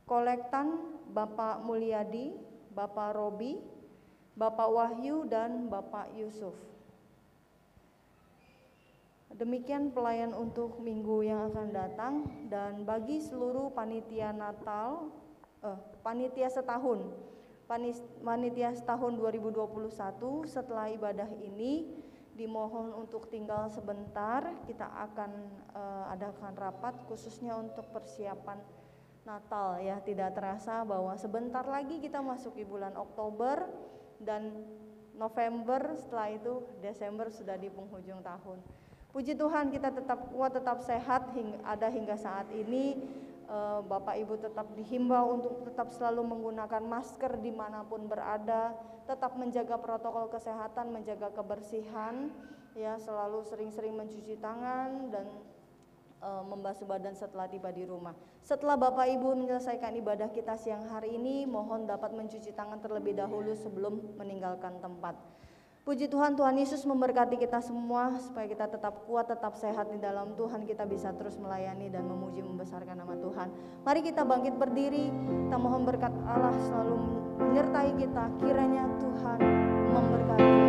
Speaker 1: kolektan Bapak Mulyadi, Bapak Robi, Bapak Wahyu dan Bapak Yusuf. Demikian pelayan untuk minggu yang akan datang. Dan bagi seluruh panitia Natal, panitia setahun 2021 setelah ibadah ini dimohon untuk tinggal sebentar. Kita akan adakan rapat khususnya untuk persiapan Natal ya. Tidak terasa bahwa sebentar lagi kita masuk di bulan Oktober dan November, setelah itu Desember sudah di penghujung tahun. Puji Tuhan kita tetap kuat, tetap sehat hingga saat ini. Bapak Ibu tetap dihimbau untuk tetap selalu menggunakan masker dimanapun berada, tetap menjaga protokol kesehatan, menjaga kebersihan, ya selalu sering-sering mencuci tangan dan membasuh badan setelah tiba di rumah. Setelah Bapak Ibu menyelesaikan ibadah kita siang hari ini, mohon dapat mencuci tangan terlebih dahulu sebelum meninggalkan tempat. Puji Tuhan, Tuhan Yesus memberkati kita semua supaya kita tetap kuat, tetap sehat di dalam Tuhan. Kita bisa terus melayani dan memuji membesarkan nama Tuhan. Mari kita bangkit berdiri, kita mohon berkat Allah selalu menyertai kita. Kiranya Tuhan memberkati.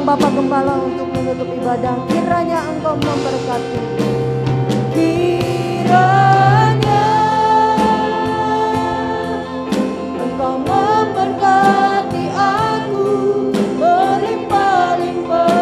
Speaker 1: Bapak Gembala untuk menutup ibadah. Kiranya Engkau memberkati. Kiranya Engkau memberkati aku berlimpah-limpah.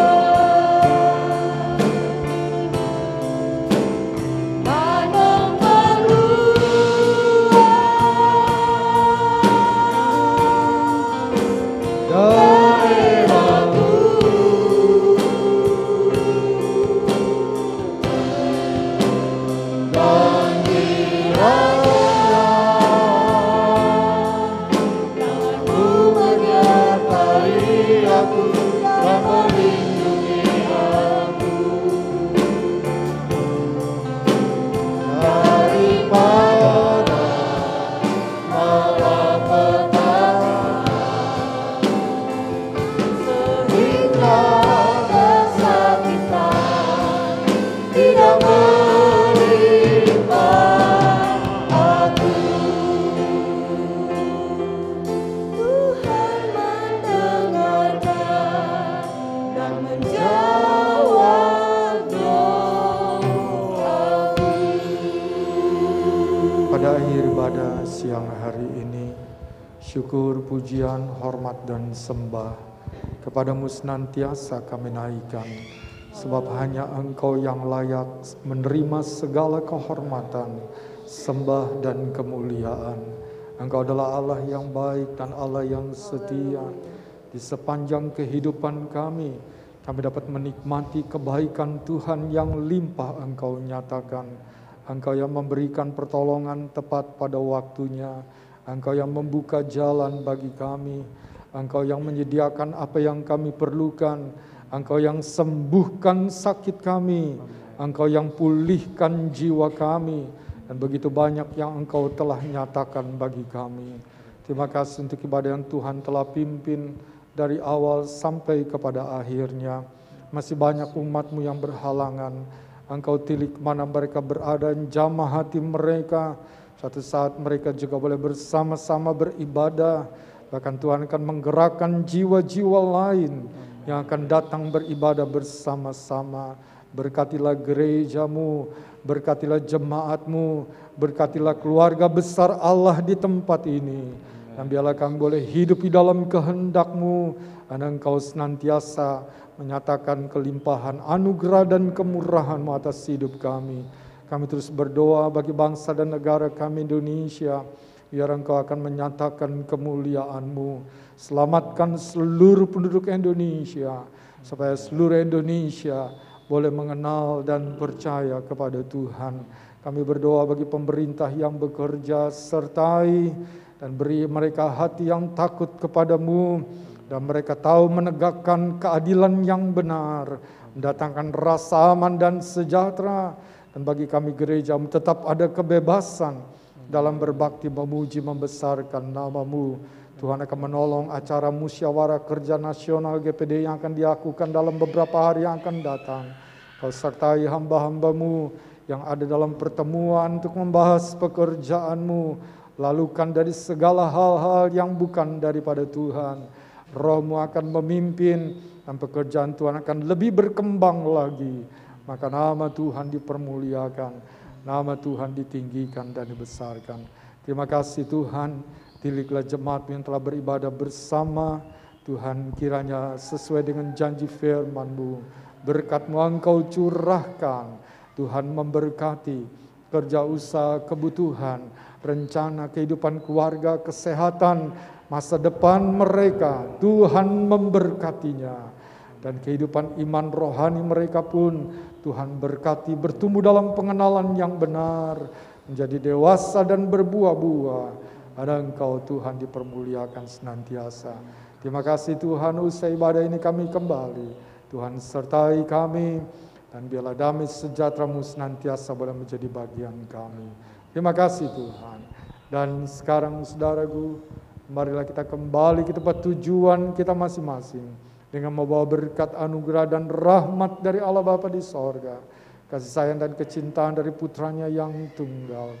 Speaker 2: Syukur, pujian, hormat, dan sembah kepadamu senantiasa kami naikkan, sebab hanya Engkau yang layak menerima segala kehormatan, sembah, dan kemuliaan. Engkau adalah Allah yang baik dan Allah yang setia. Di sepanjang kehidupan kami dapat menikmati kebaikan Tuhan yang limpah Engkau nyatakan. Engkau yang memberikan pertolongan tepat pada waktunya. Engkau yang membuka jalan bagi kami. Engkau yang menyediakan apa yang kami perlukan. Engkau yang sembuhkan sakit kami. Engkau yang pulihkan jiwa kami. Dan begitu banyak yang Engkau telah nyatakan bagi kami. Terima kasih untuk ibadah yang Tuhan telah pimpin dari awal sampai kepada akhirnya. Masih banyak umat-Mu yang berhalangan. Engkau tilik mana mereka berada, jamah hati mereka. Suatu saat mereka juga boleh bersama-sama beribadah. Bahkan Tuhan akan menggerakkan jiwa-jiwa lain yang akan datang beribadah bersama-sama. Berkatilah gereja-Mu, berkatilah jemaat-Mu, berkatilah keluarga besar Allah di tempat ini. Dan biarlah kami boleh hidup di dalam kehendak-Mu, dan Engkau senantiasa menyatakan kelimpahan anugerah dan kemurahan-Mu atas hidup kami. Kami terus berdoa bagi bangsa dan negara kami Indonesia, biar Engkau akan menyatakan kemuliaan-Mu. Selamatkan seluruh penduduk Indonesia, supaya seluruh Indonesia boleh mengenal dan percaya kepada Tuhan. Kami berdoa bagi pemerintah yang bekerja, sertai dan beri mereka hati yang takut kepada-Mu, dan mereka tahu menegakkan keadilan yang benar, mendatangkan rasa aman dan sejahtera. Dan bagi kami gereja tetap ada kebebasan dalam berbakti, memuji, membesarkan nama-Mu. Tuhan akan menolong acara musyawarah kerja nasional GPD yang akan dilakukan dalam beberapa hari yang akan datang. Kau sertai hamba-hamba-Mu yang ada dalam pertemuan untuk membahas pekerjaan-Mu. Lalukan dari segala hal-hal yang bukan daripada Tuhan. Roh-Mu akan memimpin dan pekerjaan Tuhan akan lebih berkembang lagi. Maka nama Tuhan dipermuliakan, nama Tuhan ditinggikan dan dibesarkan. Terima kasih Tuhan, tiliklah jemaat yang telah beribadah bersama. Tuhan, kiranya sesuai dengan janji firman-Mu, berkat-Mu Engkau curahkan. Tuhan memberkati kerja usaha, kebutuhan, rencana kehidupan keluarga, kesehatan, masa depan mereka. Tuhan memberkatinya. Dan kehidupan iman rohani mereka pun Tuhan berkati, bertumbuh dalam pengenalan yang benar, menjadi dewasa dan berbuah-buah. Ada Engkau Tuhan dipermuliakan senantiasa. Terima kasih Tuhan, usai ibadah ini kami kembali. Tuhan sertai kami, dan biarlah damai sejahtera-Mu senantiasa boleh menjadi bagian kami. Terima kasih Tuhan. Dan sekarang saudaraku, marilah kita kembali ke tempat tujuan kita masing-masing, dengan membawa berkat anugerah dan rahmat dari Allah Bapa di sorga, kasih sayang dan kecintaan dari putranya yang tunggal,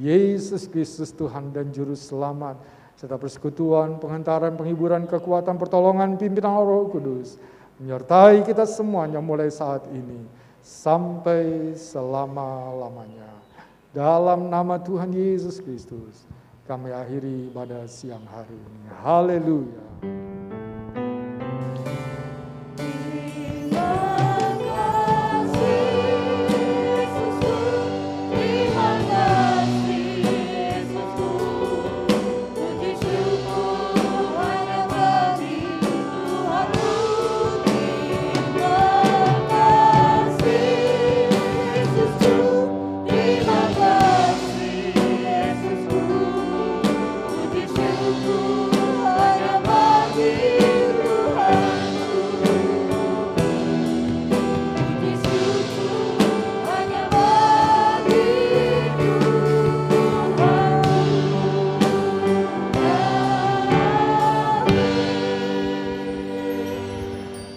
Speaker 2: Yesus Kristus Tuhan dan Juru Selamat, serta persekutuan, penghantaran, penghiburan, kekuatan, pertolongan, pimpinan Roh Kudus, menyertai kita semuanya mulai saat ini sampai selama-lamanya. Dalam nama Tuhan Yesus Kristus, kami akhiri pada siang hari ini. Haleluya.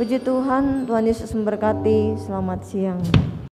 Speaker 1: Puji Tuhan, Tuhan Yesus memberkati. Selamat siang.